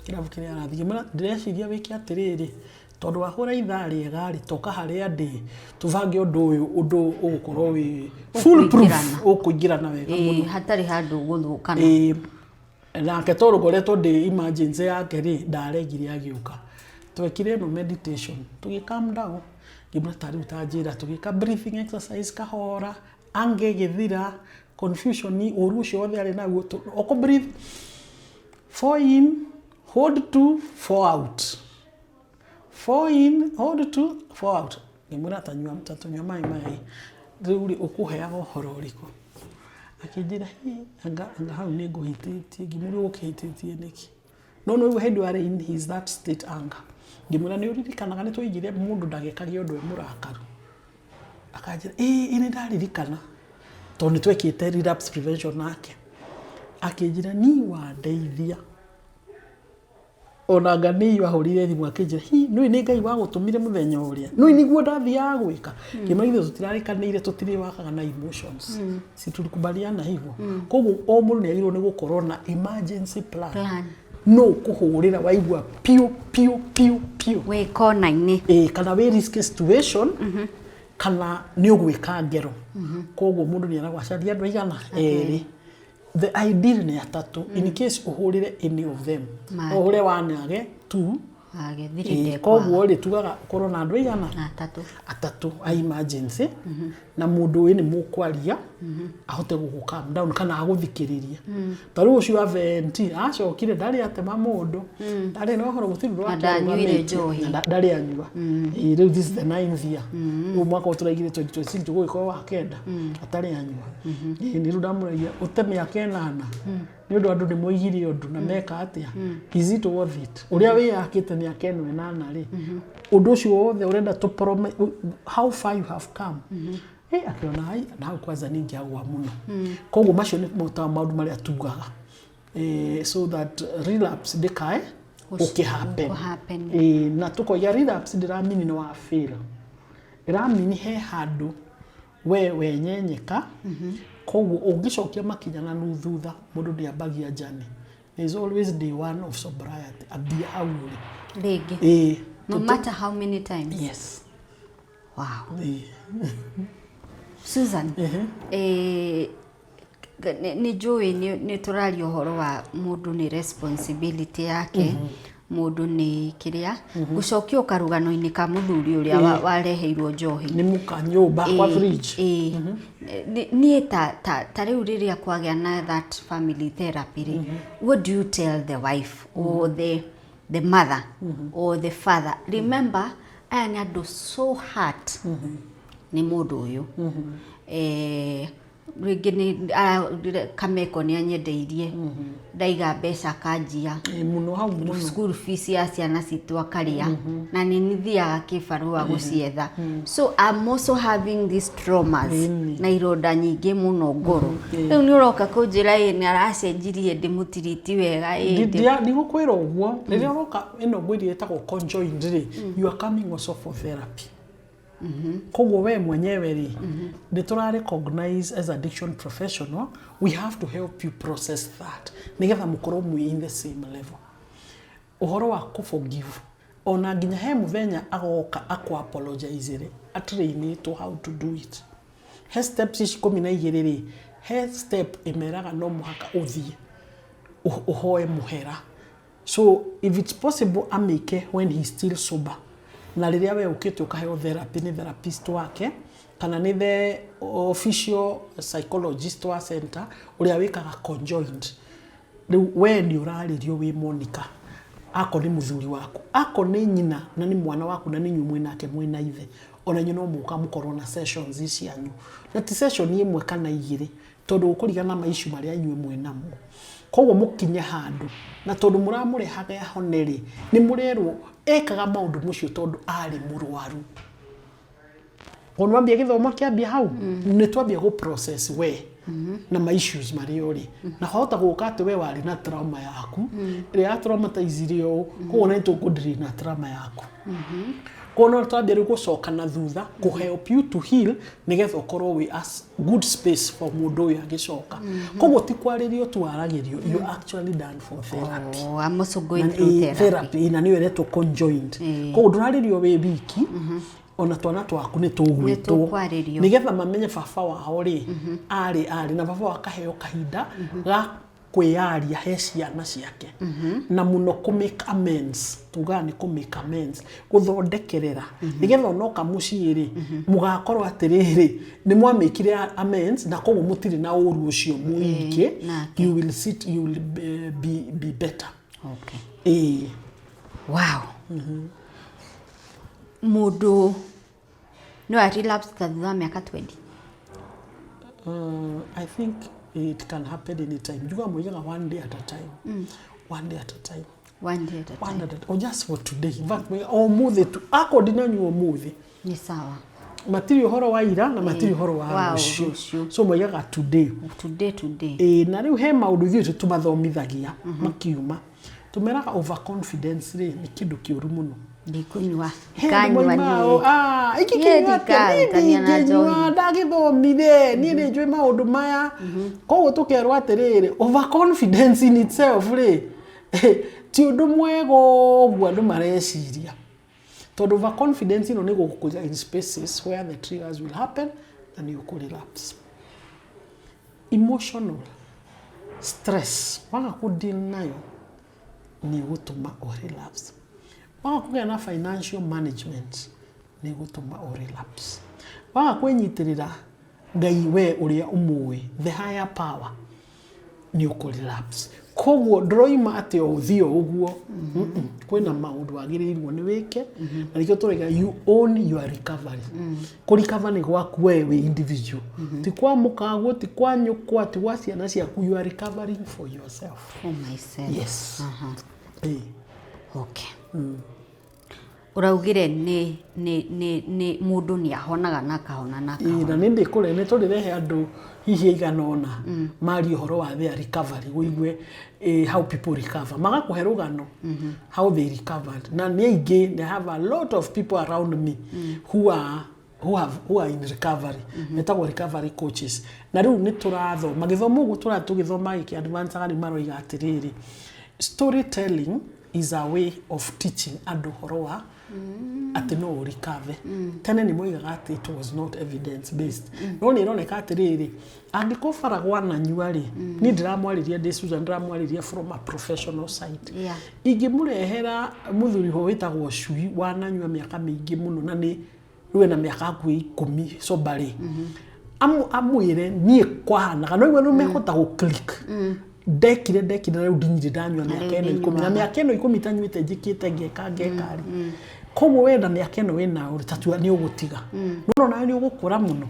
B: kirabu kiria arathie mara ndireciria wiki atiriri tondu wahura ithaa riega toka haria ndi tuvange undu ugukorwo wi full proof ukuingirana wega
A: hatari handu guthukana
B: nake torugoretwo ndi emergency yake ri ndaregire agiuka twekire no meditation tugi calm down gimra tari utajira tugika breathing exercise kahora ange githira confusion ni urucio othe ari naguo oko breathe 4 in hold 2 4 out 4 in hold 2 4 out gimra tanywa mtatunywa mai riuri ukuheaga uhoro uriko akijira anga hau ni nguhititie gimuri ukihititie niki no head are in his that state anger gimura ni uririkanaga ni twaigire mundu ndagekagia undu emurakaru akajira ini ndaririkana tondu twekite relapse prevention nake akijira ni wa ndeithia onaga ni wahurire thimu akijira no ni ngai wa gutumire muthenya uria no niguo ndathia gwika gimura ithu tutirarikanire tutiri wakaga na emotions si tulikubaliana hivyo koguo o mundu ni agirwo ni gukorwo na emergency plan no kuhurira waigwa piu
A: we kona-ini
B: kana we risk situation kana ni ugwika ngero koguo mundu ni aragwacaria andu aigana eri the ideal ni atatu in case uhurire any of them uhure wanage tu
A: agethirinde
B: koguo ri tugaga korwo na andu aigana atatu a emergency na mundu we ni mukwaria ahote calm down kana aguthikiriria taru ucio aventi acokire ndari atema mundu ndari no horo gutiru rwa
A: ndanyuire njohi
B: ndari anyua riu this is the 9th year mwaka uturaigire 2026 tugwiko wa kenda atari anyua ni rudamuragia uteme akenana ni undu andu ni moigire undu na meka atia is it worth it uria we yakite ni akenwe nana ri undu ucio wothe urenda to how far you have come akiona hai na kwanza ningi agwa muno koguo macio ni maundu maria tugaga so that relapse dikae happen na tuko ya relapse ndiramini no wa fail iramini he handu we nyenyeka koguo ungicokia makinya na nuthutha mundu ndiambagia jani there is always day one of sobriety abia hauri
A: lege no matter how many times
B: yes
A: wow Susan ni joy ni turari uhoro wa mundu ni responsibility yake mundu ni kiria gucokia ukarugano-ini ka muthuri uria wareheirwo njohi
B: ni muka nyumba kwa fridge
A: ni ta riu riria kwagia na that family therapy what do you tell the wife or the mother or the father remember aya ni andu so hurt ni mundu uyu ringi kameko ni anyendeirie ndaiga mbeca kanjia
B: muno hau muno
A: school fees ya ciana citu akaria na ni nithiaga kibarua gucietha so I'm also having these traumas na ironda nyingi muno ngoro riu ni uroka kunjira ni aracenjirie ndimutiriti wega
B: ni gukwira uguo riria uroka ino ngwiri etagwo conjoined ri you are coming also for therapy koguo we mwenyewe ri ni tura recognize as addiction professional we have to help you process that nigetha mukorwo mwi in the same level uhoro wa ku forgive ona nginya he muthenya agoka aku apologize ri atrain to how to do it he steps ici 12 ri he step emeraga no muhaka uthie uhoe muhera so if it's possible amike when he's still sober na riria we ukite ukaheo therapy ni therapist wake kana ni the official psychologist wa center uria wikaga conjoined we ni uraririo wi Monica ako ni muthuri waku ako ni nyina na ni mwana waku na ni nyumwe nake mwina ithe ona nyino muka mukorwo na sessions ici anyu na ti session imwe kana igire tondu ukurigana maishu maria anywe mwenamo koguo mukinya handu na tondu muramurehaga yahoneri ni murerwo ekaga maundu mucio tondu ari murwaru onwambia githomo kiambia hau ni twambia go process we na my issues mariori na hota guka ati we wari na trauma yaku ria traumatize rio kuona itu kudiri na trauma yaku kono twambia gucoka na thutha ku help you to heal nigetha ukorwo we as good space for mundu uyu agicoka koguo ti kwaririo twaragirio you actually done for therapy
A: I'm also going through
B: therapy na niwe reto conjoined koguo nduraririo we wiki ona twana twaku ni tugwitwo nigetha mamenye baba wao ri ari na baba wakaheo kahinda ga kwiaria he ciana ciake na muno ku make amends tugani ku make amends guthondekerera nigetha onoka muciiri mugakorwo atiriri ni mwamikire amends na koguo mutiri na uru ucio muike you will be better.
A: Okay. Wow. Mundu no a relapse thutha miaka 20.
B: I think it can happen anytime. Juga moyaga one day at a time. One day at a time.
A: One day at a time.
B: Or just for today. In fact, omuthi tu according to omuthi.
A: Ni sawa.
B: Matiri horo wa ira na matiri horo wa rucio. So moyaga today.
A: Today.
B: Na riu he maundu thiu tumathomithagia makiuma. Tumeraga overconfidence ri ni kindu kiuru muno.
A: Ndikunywa kanywa ni
B: iki kinywa tania na johi ndagithomire ni ni njui maundu maya koguo tukerwa atiriri overconfidence in itself ri ti undu mwego gwa andu mareciria tondu overconfidence ino ni gukuja in spaces where the triggers will happen and you could relapse. Emotional stress waga ku deal nayo ni gutuma relapse. Waga kugea na financial management ni gutuma relapse. Waga kwenyitirira ngai we uria umui the higher power ni relapse. Koguo droima ati uthio uguo kwina maundu agirirwo ni wike na nikio turega you own your recovery. Ku recover ni gwaku wewe individual. Ti kwa mukago ti kwa nyukwa ti wa ciana ciaku you are recovering for yourself.
A: For myself.
B: Yes.
A: Okay. Uraugire ni mundu ni ahonaga na kahona na kahona.
B: Na nindi kure ni turirehe andu hihi iganona mari horo wa their recovery guigwe how people recover magakuhe rugano how they recovered na ni aingi they have a lot of people around me who are in recovery metagwo recovery coaches na riu ni turatho magithomo ugu tugithoma iki advance agani maroiga atiriri storytelling is a way of teaching andu horo wa ati no recover tene ni moigaga ati it was not evidence based no ni ironeka atiriri angikofara gwana nyuari ni ndiramwariria ndi Susan ndiramwariria from a professional side ingimurehera muthuri ho witagwo Cui wananyua miaka mingi muno na ni ruwe na miaka hakuhi 10 sobari amwire nie kwahanaga no iwe no mekota go click dekire na rudinyi ndanywa miaka eno 10 na miaka eno 10 tanyuite njikite ngekari koguo wenda miaka eno wina utatua ni ugutiga no na ni ugukura muno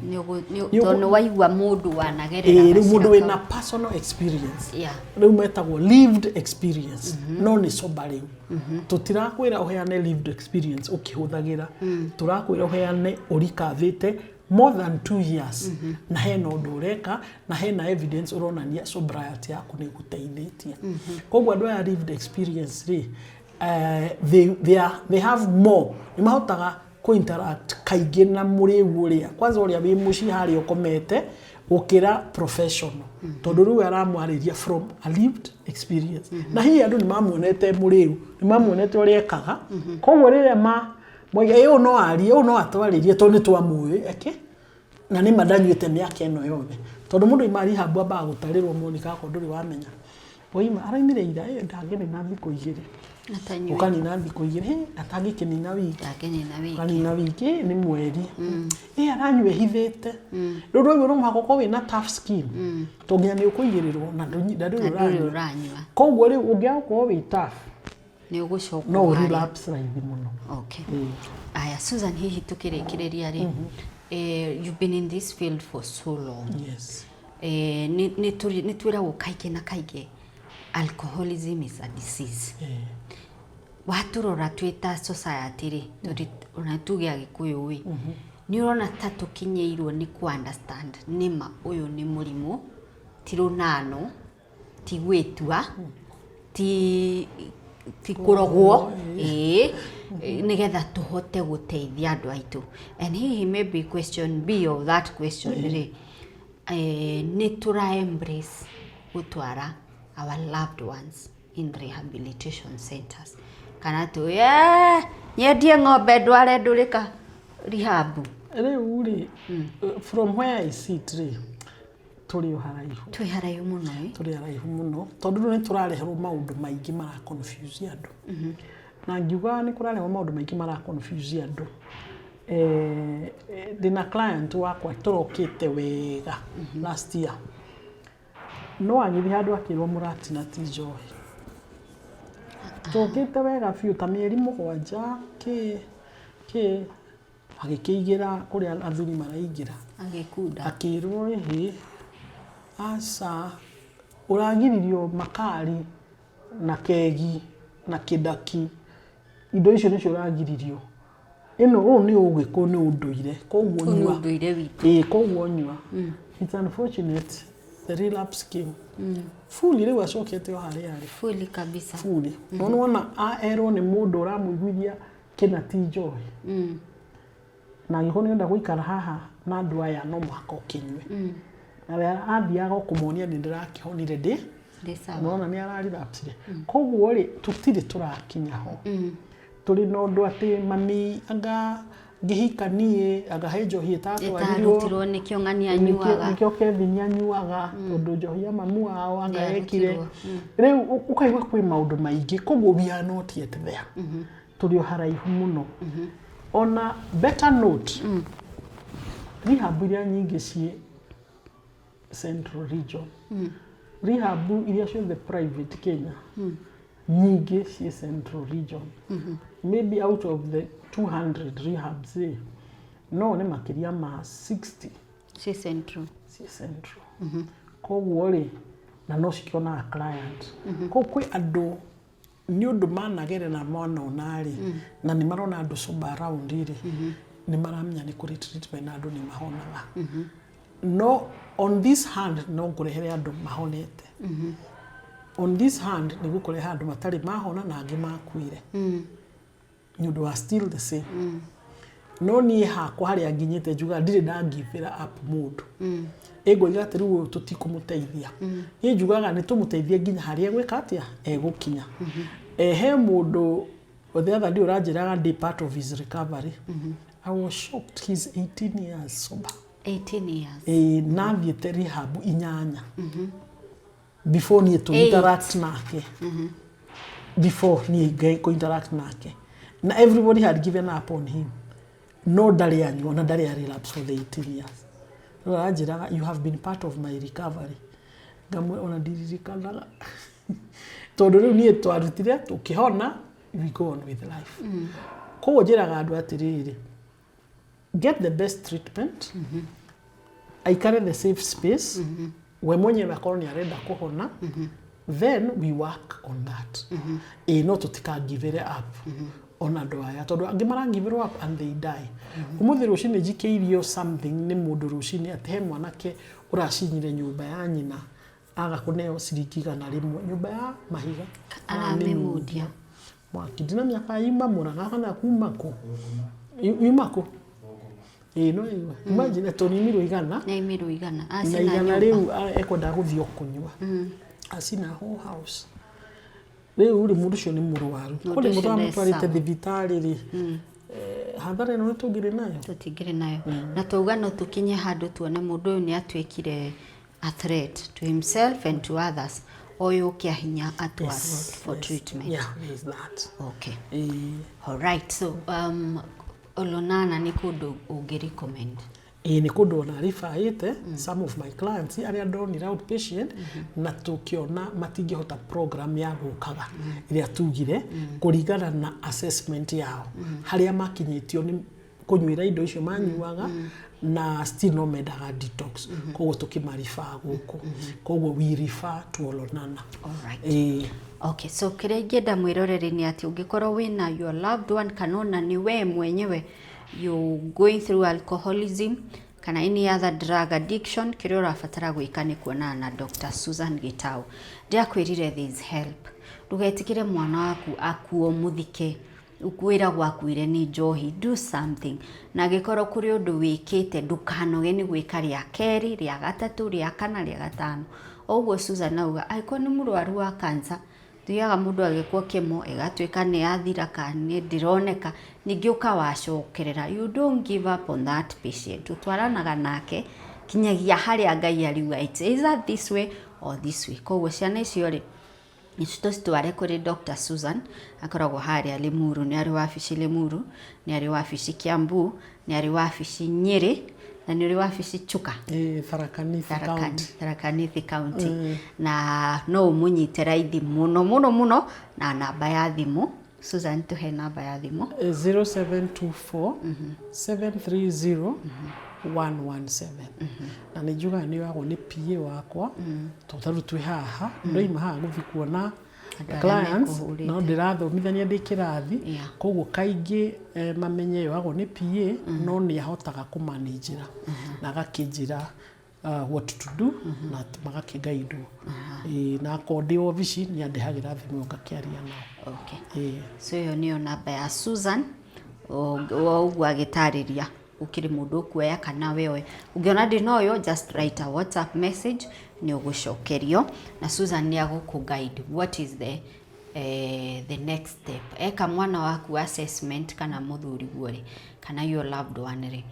A: tono waigwa mundu wanagerera
B: mundu wina personal experience riu metagwo lived experience no ni sobari tutirakwira uheane lived experience ukihuthagira turakwira uheane urikavite more than 2 years na hena undu ureka na hena evidence uronania sobriety yaku ni guteithitie koguo andu ya lived experience ri they have more ni mahotaga ku interact kaingi na muriu uria kwanza uria wi muci hari ukomete ukira professional tondu riu aramwariria from a lived experience na hi andu ni mamuonete muriu ni mamuonete uria ekaga koguo riria moiga yo no ari yo no atwaririe to ni twamuwe na ni madanyuite miaka eno yothe tondu mundu imari habwa ba gutarirwo Monica ko nduri wamenya oima araimire ira ndagene na thiko igiri ukani na thiko igiri atangikini na wiki ni mweri aranywe hithete ruru uyu rumako wina tough skin tongia ni ukuigirirwo na nduranywa koguo ri ungiakorwo wi tough
A: ni ugucoka
B: no relapse raithi muno.
A: Okay. Aya Susan hihi tukirikireria ri you've been in this field for so long.
B: Yes.
A: Ni twiragwo kaige na kaige alcoholism is a disease. Waturora twita society ri unatuge agikuyu wi ni urona ta tukinyeirwo ni ku understand nima uyu ni murimu tirunano ti gwitua ti ti kurogwo nigetha tuhote guteithia andu aitu. And hihi maybe question B of that question ri ni tura embrace gutwara our loved ones in rehabilitation centers kana tu nyendie ng'ombe ndware ndurika rehab
B: riu ri from where I sit ri turi haraihu muno tondu ni turareherwo maundu maingi mara confuse andu na ngiuga ni kurareherwo maundu maingi mara confuse andu dina client wakwa turokite wega last year no angithi handu akirwo muratina ti njohi turokite wega biu ta mieri 7 ki agikigira kuria athuri maraingira
A: agikunda
B: akirwo asa uragiririo makari na kegi na kidaki indo icio nicio uragiririo ino ni ugiku ni unduire koguo nyua koguo nyua it's unfortunate the relapse came fully riu acokete hari
A: fully kabisa
B: fully nona aerwo ni mundu uramuiguithia kina ti njohi na ngiko nenda guikara haha na andu aya no mwaka ukinywe na athiaga kumuonia ni ndirakihonire ndi nona ni ararelapse koguo ri tutire turakinya ho turi no ndu ati mami anga ngihikanie agahe njohi
A: itatwarirwo nikio ng'ani anyuaga
B: nikio Kevin anyuaga tondu njohi ya mamu wao anga ekire riu ukaigwa kwi maundu maingi koguo we are not yet there turi haraihu muno on a better note rehab iria nyingi ci Central Region rehab iria ciothe private Kenya nyingi ci Central Region maybe out of the 200 rehabs no ni makiria ma 60
A: ci Central
B: koguo ri na no cikiona client ko kwi andu ni undu managere na mwana onari na ni marona andu soba around iri ni maramenya ni kuri treatment andu ni mahonaga no on this hand no kurehere andu mahonete on this hand ni gukurehe andu matari mahona na angi makuire you are still the same no ni hakwa hari anginyete juga ndire ndangivira up mood ego igate riu tutikumuteithia ye jugaga ni tumuteithie nginya hari egwika atia egukinya he mundu the other day urajiraga ndi part of his recovery I was shocked. He's 18 years sober
A: 18 years
B: na thiete rehab inyanya before ni to interact nake before ni go interact nake na everybody had given up on him no dali anywa na dali relapse for the 18 years urajiraga you have been part of my recovery ngamwe ona ndiririkanaga tondu riu ni twarutire tukihona we go on with life ko njiraga andu atiriri get the best treatment aikare the safe space we mwenyewe akorwo ni arenda kuhona then we work on that no tutikagivere up on andu aya tondu angi marangivere up and they die umuthi rucini njikeirio something ni mundu rucini ate mwanake uracinyire nyumba ya nyina aga kuneo ciringi na rimwe nyumba ya mahiga
A: aramemudia
B: mwakidina miaka ima muraga kana kumako imako no iwa imagine toni miro igana
A: na imiro igana
B: na igana riu ekwenda guthio kunywa asina whole house riu uri mundu cio ni murwaru kuri muthamu twarite thibitari ri hathara no
A: tutigire nayo na tuuga no tukinye handu tuone mundu uyu ni atwekire a threat to himself and to others oyo kiahinya atwas for treatment.
B: Yeah, is that.
A: Okay. All right. So olonana ni kundu ungerecommend?
B: Ni kundu na rifaite some of my clients aria ndonira outpatient na tukiona matingihota program ya gukaga iria tugire kuringana na assessment yao haria makinyitio ni kunyuira indo icio manyuaga na still no medaga detox koguo tukimarifa guku koguo we refer to olonana.
A: All right. Okay, so kire ingenda mwirorere ni ati ungikorwo wina your loved one kanona ni we mwenyewe you going through alcoholism kana any other drug addiction kire urafatara gwika ni kuonana na Dr. Susan Gitau. Ndia kwirire there is help. ndugetikire mwana waku akuo muthike ukwira gwakuire ni njohi. Do something. Na gikoro kuri undu wikite ndukanoge ni gwika ria keri ria gatatu ria kana ria gatano. Oguo Susan auga aiko ni murwaru wa cancer tuyaga mundu agikwo kimo igatwika ni athira kani ndironeka ningi ukawacokerera. You don't give up on that patient. Utwaranaga nake kinyagia haria Ngai ariuga it's either this way or this way. Koguo ciana icio ri nicitware kuri Dr. Susan akoragwo haria Limuru, ni ari wabici Limuru, ni ari wabici Kiambu, ni ari wabici Nyeri, na ni ari wabici Chuka Tharaka Nithi County. Na no umunyite raithi muno na namba ya thimu. Susan, tuhe namba ya thimu
B: 0724 730 117. Na nijuga ni wago ni PA wakwa tutaru twi haha ndoima haha guthikuo na clients no ndirathomithania ndi kirathi koguo kaingi mamenye wago ni PA no ni ahotaga kumanagera na agakinjira what to do na magakigaidwo na kodi ofici ni andehagira thimu ngakiaria nao.
A: Okay. So yo niyo namba ya Susan o agitariria ukiri mundu kuoya kana wewe ungiona ndinoyo just write a WhatsApp message ni ugucokerio na Susan ni aguku guide what is the next step. Eka mwana waku assessment kana muthuri guori kana your loved one ri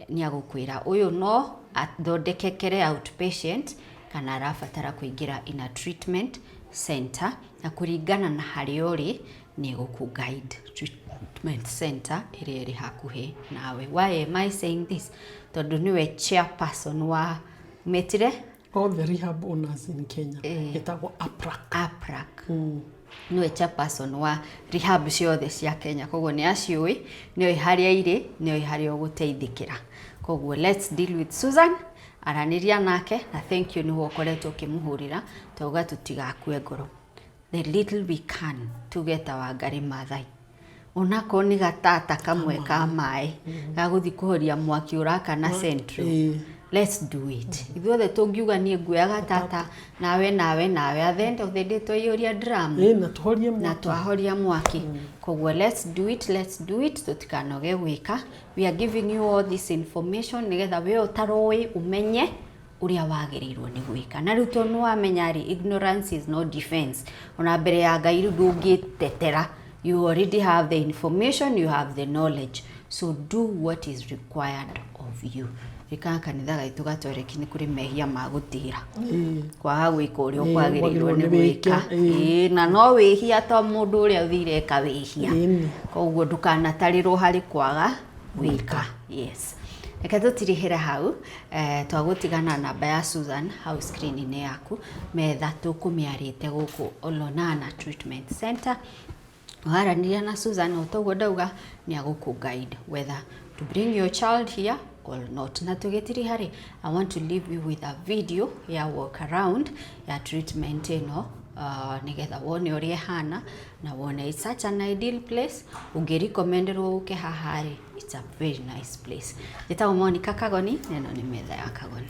A: ni agukwira uyu no athondekekere outpatient kana arabatara kuingira in a treatment center na kuringana na hari uri ni guku guide treatment center iri hakuhi nawe. Why am I saying this? Tondu niwe chairperson wa metire
B: all the rehab owners in Kenya etagwo APRAC.
A: Niwe chairperson wa rehab ciothe cia Kenya, koguo ni aciui niwe haria iri niwe haria uguteithikira. Koguo let's deal with Susan, araniria nake na thank you ni wokoretwo kimuhurira tuga tutigakue ngoro. The little we can to get our Wangari Maathai. Onako ni gatata kamwe ka mai gaguthi kuhoria mwaki uraka na Central. Let's do it. Ithuothe tungiuga ni nguya gatata nawe at the end of the day toyoria drum na twahoria mwaki. Koguo let's do it tutikanoge gwika. We are giving you all this information nigetha we utaroi umenye uria wagirirwo ni gwika. Na riu tonu wamenyari ignorance is no defense. Ona mbere ya Ngai ndungitetera. You already have the information, you have the knowledge. So do what is required of you. Rika kanitha gaitu gatwereki ni kuri mehia magutira. Kwa gwika uria kwagirirwo ni gwika. Na no wihia to mundu uria uthire ka wihia. Koguo ndukanatariro hari kwaga gwika. Yes. Reka tutirihira hau twagutigana namba ya Susan hau screen-ini yaku metha tukumiarite guku Olonana Treatment Center. Waranira na Susan otogo ndauga ni aguku guide whether to bring your child here or not. Na tugetiri hari I want to leave you with a video ya walk around ya treatment ino nigetha wone uria hana na wone it's such an ideal place. Ungericomenderwo uke hahari. It's a very nice place. Jeta Monica Kagoni, neno ni metha ya Kagoni.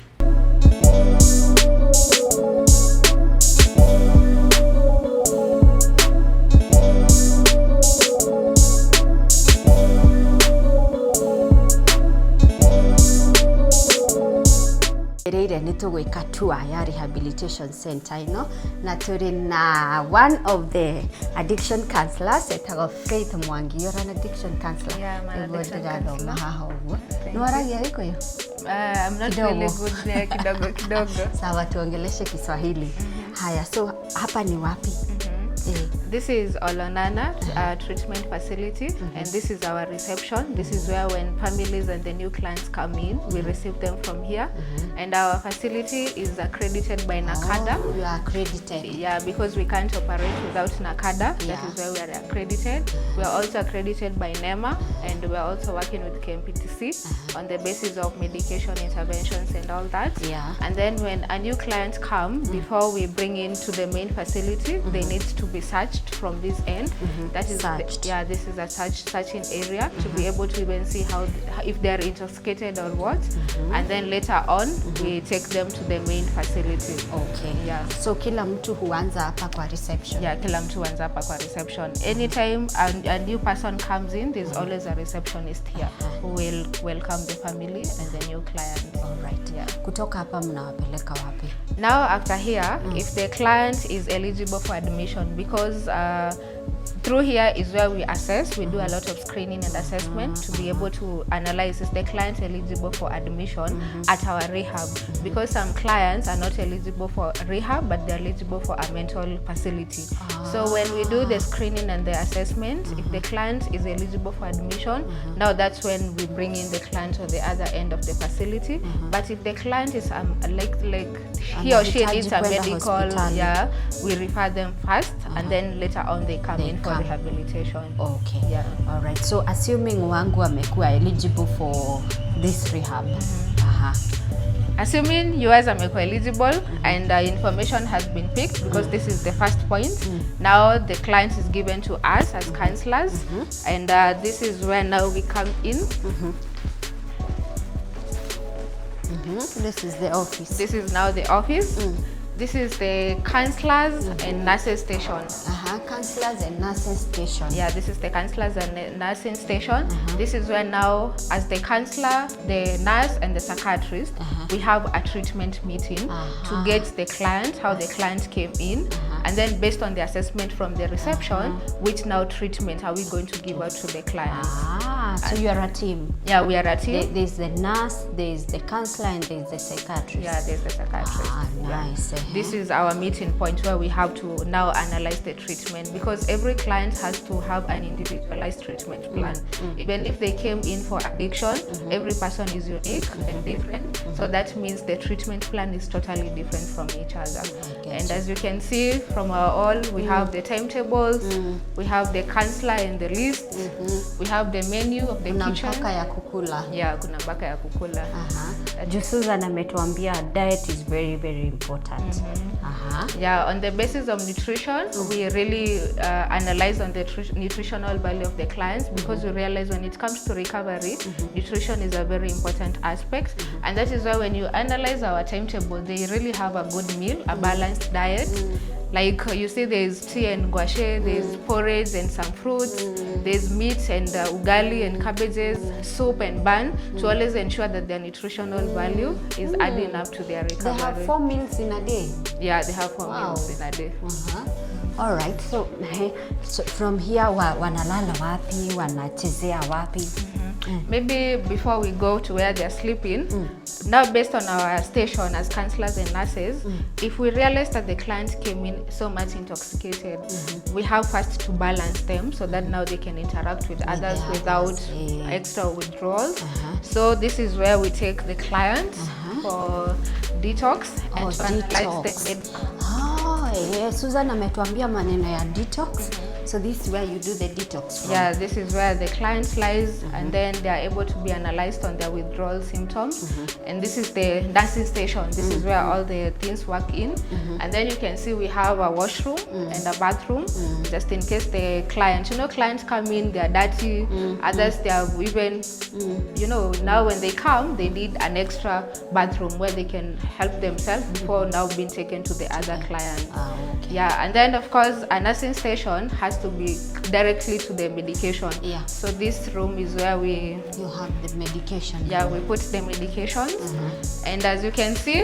A: Rĩrĩ nĩ tũgwĩka tour ya rehabilitation center ino na tũrĩ na one of the addiction counselors etagwo Faith Mwangi. You're an addiction counselor.
C: Yeah, I'm an addiction counselor.
A: Haha ũguo. Nĩ waragia Gĩkũyũ?
C: I'm not really good there kidogo.
A: Sawa, tuongeleshe Kiswahili. Haya, so hapa ni wapi?
C: This is Olonana treatment facility, and this is our reception. This is where when families and the new clients come in, we receive them from here. And our facility is accredited by NACADA.
A: Oh, you are accredited.
C: Yeah, because we can't operate without NACADA.
A: Yeah.
C: That is why we are accredited. We are also accredited by NEMA, and we are also working with KMPTC on the basis of medication interventions and all that.
A: Yeah.
C: And then when a new client come, before we bring into the main facility, they need to be searched from this end. That is
A: Searched.
C: this is a searching area to be able to even see how if they are intoxicated or what. And then later on we take them to the main facility.
A: Okay.
C: Yeah.
A: So kila mtu huanza hapa kwa reception.
C: Yeah, kila mtu anza hapa kwa reception. Anytime a new person comes in, there's always a receptionist here who will welcome the family and the new client.
A: All right.
C: Yeah.
A: Kutoka hapa mnawapeleka wapi?
C: Now after here, if the client is eligible for admission, because through here is where we assess, we do a lot of screening and assessment to be able to analyze is the client eligible for admission at our rehab, because some clients are not eligible for rehab but they're eligible for a mental facility. So when we do the screening and the assessment, if the client is eligible for admission, now that's when we bring in the client on the other end of the facility. But if the client is like he or she needs a medical, we refer them first and then later on they come in for rehabilitation.
A: Okay.
C: Yeah.
A: All right. So assuming wangu amekuwa eligible for this rehab.
C: Assuming yours amekuwa eligible and information has been picked, because this is the first point. Now the client is given to us as counselors, and this is where now we come in.
A: This is the office.
C: This is now the office. This is the counselors and nurses station.
A: Counselors and nurses station.
C: Yeah, this is the counselors and nursing station. This is where now, as the counselor, the nurse and the psychiatrist, we have a treatment meeting to get the client, how the client came in, and then based on the assessment from the reception, which now treatment are we going to give out to the client.
A: So you are a team.
C: Yeah, we are a team.
A: There's the nurse, there's the counselor, and there's the psychiatrist.
C: Yeah, there's the psychiatrist.
A: Nice.
C: This is our meeting point where we have to now analyze the treatment, because every client has to have an individualized treatment plan. Even if they came in for addiction, every person is unique and different. So that means the treatment plan is totally different from each other. And as you can see from our all, we have the timetables, we have the counselor and the list, we have the menu of the kitchen.
A: Mpaka ya kukula.
C: Yeah, kuna mpaka ya kukula.
A: Susan ametuambia diet is very, very important.
C: Yeah, on the basis of nutrition, we really analyze on the nutritional value of the clients, because we realize when it comes to recovery, nutrition is a very important aspect. And that is why when you analyze our timetable, they really have a good meal, a balanced diet. Like you see, there's tea and guashe, there's porridge and some fruits, there's meat and ugali and cabbages, soup and bun, to always ensure that their nutritional value is adding up to their recovery.
A: They have 4 meals in a day?
C: Yeah, they have 4 meals in a day.
A: All right, so from here wanalala wapi, wanachezea wapi?
C: Maybe before we go to where they're sleeping, now based on our station as counselors and nurses, if we realize that the client came in so much intoxicated, we have first to balance them so that now they can interact with others without extra withdrawals. So this is where we take the client for detox and
A: Susan ametuambia maneno ya detox. So this is where you do the detox from.
C: Yeah, this is where the client lies and then they are able to be analyzed on their withdrawal symptoms. And this is the nursing station. This is where all the things work in. And then you can see we have a washroom and a bathroom, just in case the client, clients come in, they are dirty, others they are even, now when they come, they need an extra bathroom where they can help themselves before now being taken to the other client. Yeah, and then of course a nursing station has to be directly to the medication. Yeah. So this room is where you
A: have the medication.
C: Yeah, we put the medications, and as you can see,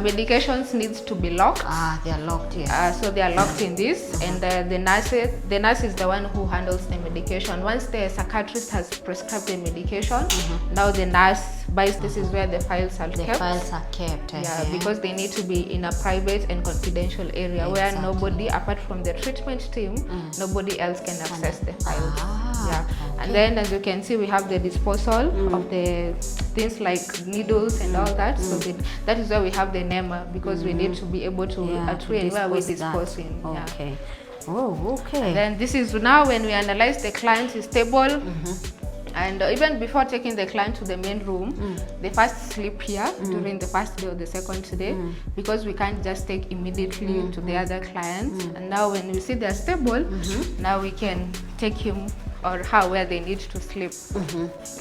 C: medications needs to be locked.
A: They are locked here.
C: So they are locked in this, and the nurse is the one who handles the medication. Once the psychiatrist has prescribed the medication, now the nurse buys. This is where the files are kept.
A: The files are kept.
C: Yeah, because they need to be in a private and confidential area where nobody, apart from the treatment team, nobody else can access the files. And then as you can see, we have the disposal of the things like needles and all that. So that is why we have the NEMA, because we need to be able to train where we're disposing.
A: Okay. Oh, okay.
C: And then this is now when we analyze the client is stable. And even before taking the client to the main room, they first sleep here during the first day or the second day, because we can't just take immediately to the other clients. And now when we see they're stable, now we can take him or her where they need to sleep.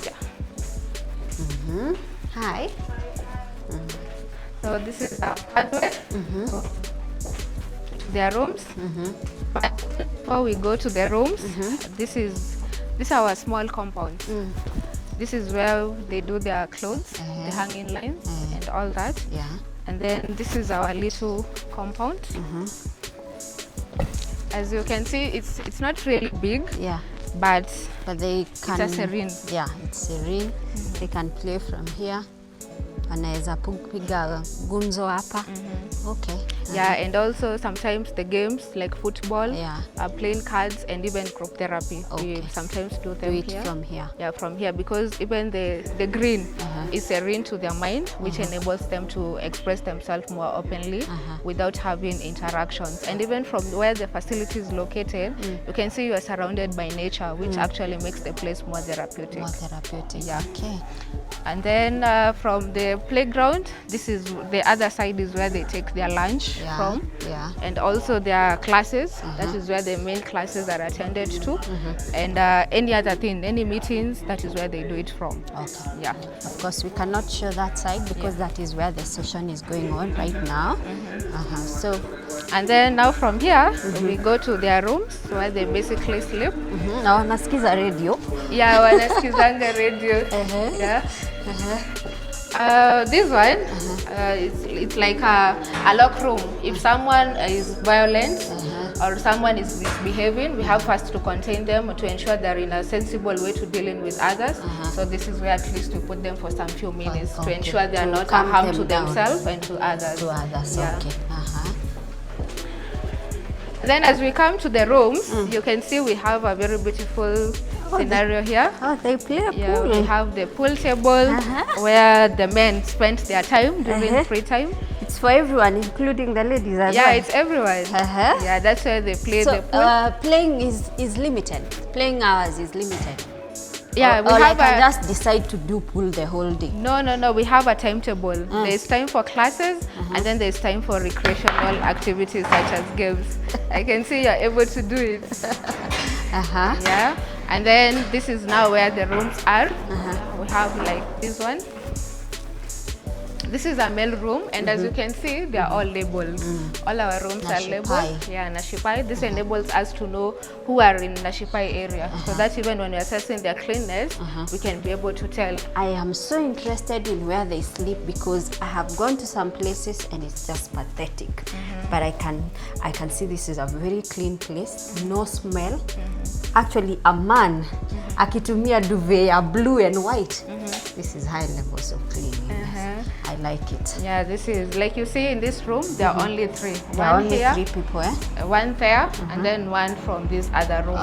C: Yeah.
A: Hi.
C: So this is our hardware. Their rooms. But before we go to the rooms, this is our small compound. This is where they do their clothes, the hanging lines, and all that.
A: Yeah.
C: And then this is our little compound. As you can see, it's not really big.
A: Yeah.
C: But
A: they can.
C: It's a serene.
A: Yeah, it's serene. They can play from here. Wanaweza piga gumzo hapa. Okay.
C: Yeah, and also sometimes the games like football,
A: Yeah.
C: Playing cards, and even group therapy.
A: Okay.
C: We sometimes do them here.
A: From here.
C: Yeah, from here, because even the green is serene to their mind, which enables them to express themselves more openly without having interactions. And even from where the facility is located, you can see you are surrounded by nature, which actually makes the place more therapeutic.
A: More therapeutic.
C: Yeah.
A: Okay.
C: And then from the playground, this is the other side is where they take their lunch from.
A: Yeah.
C: And also their classes, that is where the main classes are attended to. And any other thing, any meetings, that is where they do it from.
A: Okay.
C: Yeah.
A: Of course, we cannot show that side because that is where the session is going on right now. So,
C: and then now from here, we go to their rooms where they basically sleep.
A: na wanasikiza radio.
C: Yeah, wanasikizanga radio. Yeah. This one, it's like a lock room. If someone is violent or someone is misbehaving, we have first to contain them to ensure they're in a sensible way to dealing with others. So this is where at least we put them for some few minutes to ensure they are not a harm to themselves and to others.
A: To others,
C: Yeah.
A: okay.
C: Then as we come to the rooms, you can see we have a very beautiful scenario here.
A: Oh, they play a
C: Yeah,
A: pool.
C: we have the pool table where the men spend their time during free time.
A: It's for everyone, including the ladies as well.
C: Yeah, it's everyone. Yeah, that's where they play the pool.
A: So, playing is limited. Playing hours is limited.
C: Yeah,
A: or I can just decide to do pool the whole day.
C: No, we have a timetable. There's time for classes and then there's time for recreational activities such as games. I can see you're able to do it. Yeah, and then this is now where the rooms are. We have like this one. This is a male room, and as you can see, they are all labeled. All our rooms are labeled. Yeah, Nashipai. This enables us to know who are in Nashipai area, so that even when we're assessing their cleanness, we can be able to tell.
A: I am so interested in where they sleep because I have gone to some places and it's just pathetic. But I can see this is a very clean place, no smell. Actually, a man akitumia duvet ya blue and white. This is high levels of cleanliness. I like it.
C: Yeah, this is like you see in this room. There are only three.
A: There are
C: One
A: only
C: here,
A: 3 people, eh?
C: one there, and then one from this other room.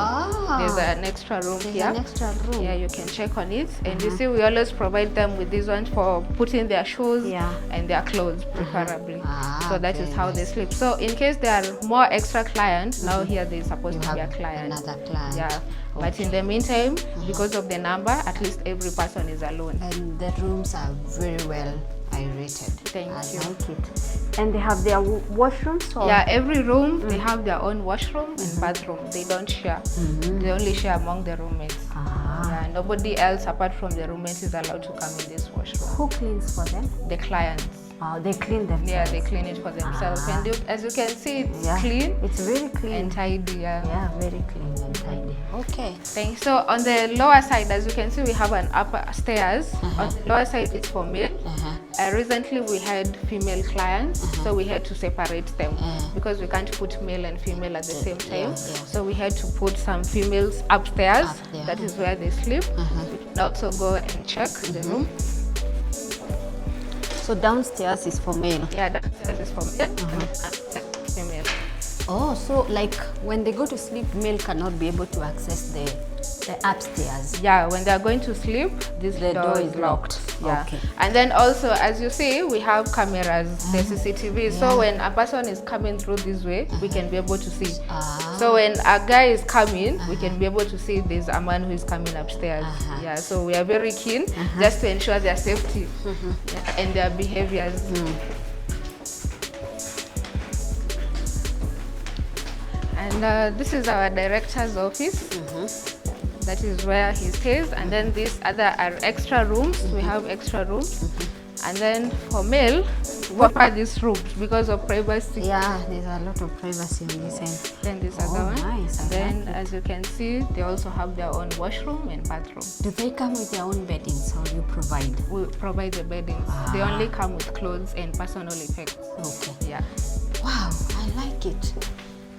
C: There's an extra room
A: There's
C: here.
A: an extra room.
C: Yeah, you can check on it. And you see, we always provide them with these ones for putting their shoes and their clothes, preferably. So that is how they sleep. So in case there are more extra clients, now here they're supposed to be a client.
A: Another client.
C: Yeah. But in the meantime, because of the number, at least every person is alone.
A: And the rooms are very well aerated.
C: Thank you.
A: I like it. And they have their washrooms? Or?
C: Yeah, every room they have their own washroom and bathroom. They don't share. They only share among the roommates. Yeah, nobody else apart from the roommates is allowed to come in this washroom.
A: Who cleans for them?
C: The clients.
A: They clean themselves.
C: Yeah, they clean it for themselves. And as you can see, it's clean.
A: It's very clean.
C: And tidy.
A: Yeah, very clean and tidy. Okay.
C: Thanks. So on the lower side, as you can see, we have an upper stairs. On the lower side, it's for male. Recently, we had female clients, so we had to separate them because we can't put male and female at the same time. So we had to put some females upstairs. That is where they sleep. We can also go and check the room.
A: So downstairs is for male?
C: Yeah, downstairs is for male and upstairs female.
A: Oh, so like when they go to sleep, male cannot be able to access the upstairs?
C: Yeah, when they are going to sleep, the
A: door is locked.
C: Yeah.
A: Okay.
C: And then also, as you see, we have cameras, the CCTV. So when a person is coming through this way, we can be able to see. So when a guy is coming, we can be able to see there's a man who is coming upstairs. Yeah. So we are very keen just to ensure their safety and their behaviors. And this is our director's office. That is where he stays. And then these other are extra rooms. We have extra rooms. And then for male, we offer these rooms because of privacy.
A: Yeah, there's a lot of privacy on this end.
C: Then this other one.
A: Nice.
C: And then as you can see, they also have their own washroom and bathroom.
A: Do they come with their own beddings or you provide?
C: We provide the beddings. They only come with clothes and personal effects.
A: Okay.
C: Yeah.
A: Wow, I like it.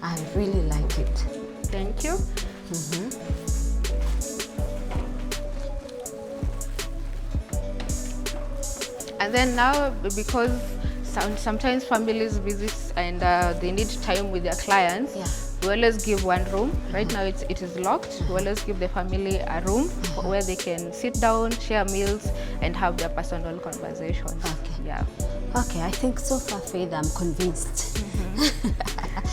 A: I really like it.
C: Thank you. And then now, because sometimes families visit and they need time with their clients, we always give one room. Right now it is locked. We always give the family a room where they can sit down, share meals, and have their personal conversations.
A: Okay.
C: Yeah.
A: Okay, I think so far, Faith, I'm convinced.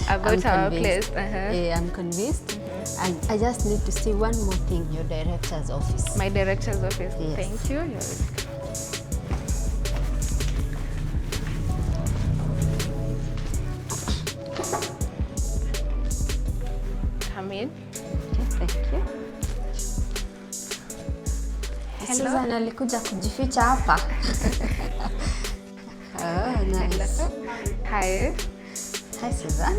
C: About our place.
A: Yeah, I'm convinced. And I just need to see one more thing, your director's office.
C: My director's office.
A: Yes.
C: Thank you. Come in.
A: Okay, thank you.
C: Hello.
A: Susan alikuja kujificha hapa. Oh, nice.
C: Hi.
A: Hi, Susan.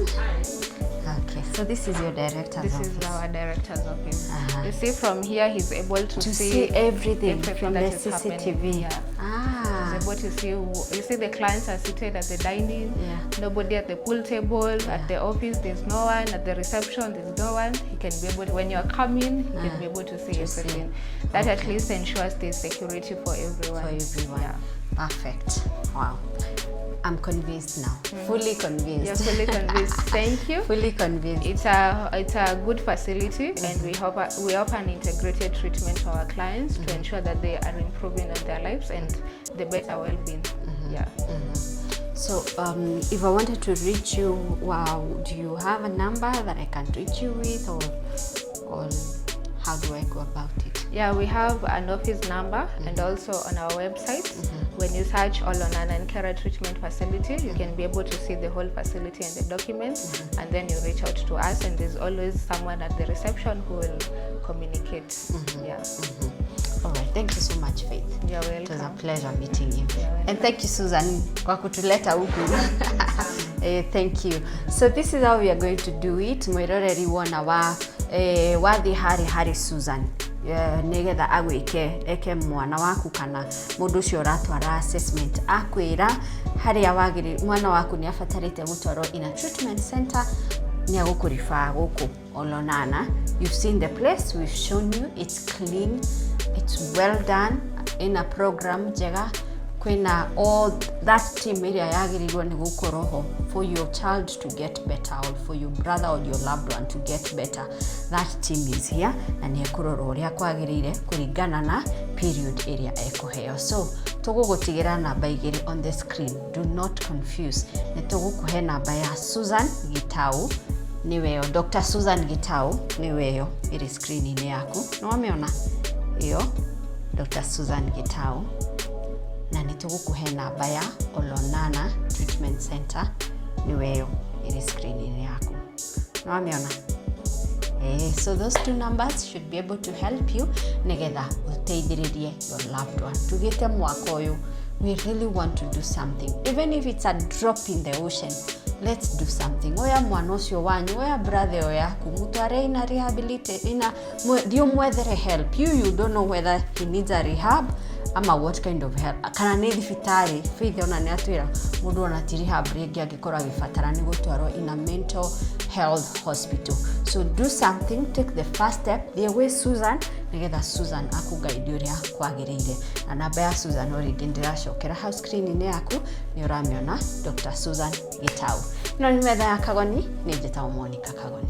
A: Okay, so this is your director's
C: This
A: office.
C: is our director's office. You see, from here he's able to
A: see everything from the
C: that is
A: CCTV.
C: happening. Yeah. He's able to see. You see, the clients are seated at the dining. Nobody at the pool table. At the office, there's no one. At the reception, there's no one. He can be able to, when you're coming, he can be able to see everything. That at least ensures there's security for everyone.
A: For everyone.
C: Yeah.
A: Perfect. Wow. I'm convinced now. Fully convinced.
C: You're fully convinced. Thank you.
A: Fully convinced.
C: It's a good facility, and we offer an integrated treatment to our clients to ensure that they are improving on their lives and the better well-being. Yeah.
A: So if I wanted to reach you, do you have a number that I can reach you with, or how do I go about it?
C: Yeah, we have an office number and also on our website. When you search Olonana Nkera Treatment Facility, you can be able to see the whole facility and the documents, and then you reach out to us, and there's always someone at the reception who will communicate. Yeah.
A: All right, thank you so much, Faith.
C: You're welcome.
A: It was a pleasure meeting you.
C: And
A: thank you, Susan, kwa kutuleta huku. Thank you. So this is how we are going to do it. Mwiroreri wona wathi hari Susan. Nigetha agwike eke mwana waku kana mundu ucio ratwara assessment akwira haria wagiri mwana waku ni afatarite gutwaro in a treatment center ni agukurifa guku Olonana. You've seen the place, we've shown you, it's clean, it's well done, in a program jega kwina all that team area yagirirwo ni gukoroho for your child to get better, or for your brother or your loved one to get better. That team is here na ni ekuroro uria kwagirire kuringana na period area ekoheo. So tugugutigira namba igiri on the screen, do not confuse. Ni tugukuhe namba ya Susan Gitau, niweyo Dr. Susan Gitau, niweyo iri screen ni yaku. Niwameona iyo Dr. Susan Gitau, na nitugukuhe namba ya Olonana Treatment Center, niweyo iri screen yaku. Niwameona? So those two numbers should be able to help you nigetha uteithiririe your loved one. Tugite mwaka uyu, we really want to do something, even if it's a drop in the ocean. Let's do something. Oya mwana ucio wanyu, oya brother oya kumutware ina rehabilitate ina dio mwethere help. You don't know whether he needs a rehab ama what kind of help. Kana ni thibitari. Faith ona ni atwira mundu ona ti rehab ringi angikora gifatara ni gutwaro in a mental health hospital. So do something, take the first step. The way Susan, nigetha Susan akuguide uria kwagirire. Na namba ya Susan ori ndiracokera hau screen ni yaku ni uramiona Dr. Susan Gitau. No ni metha ya Kagoni, ni njeta Monica Kagoni.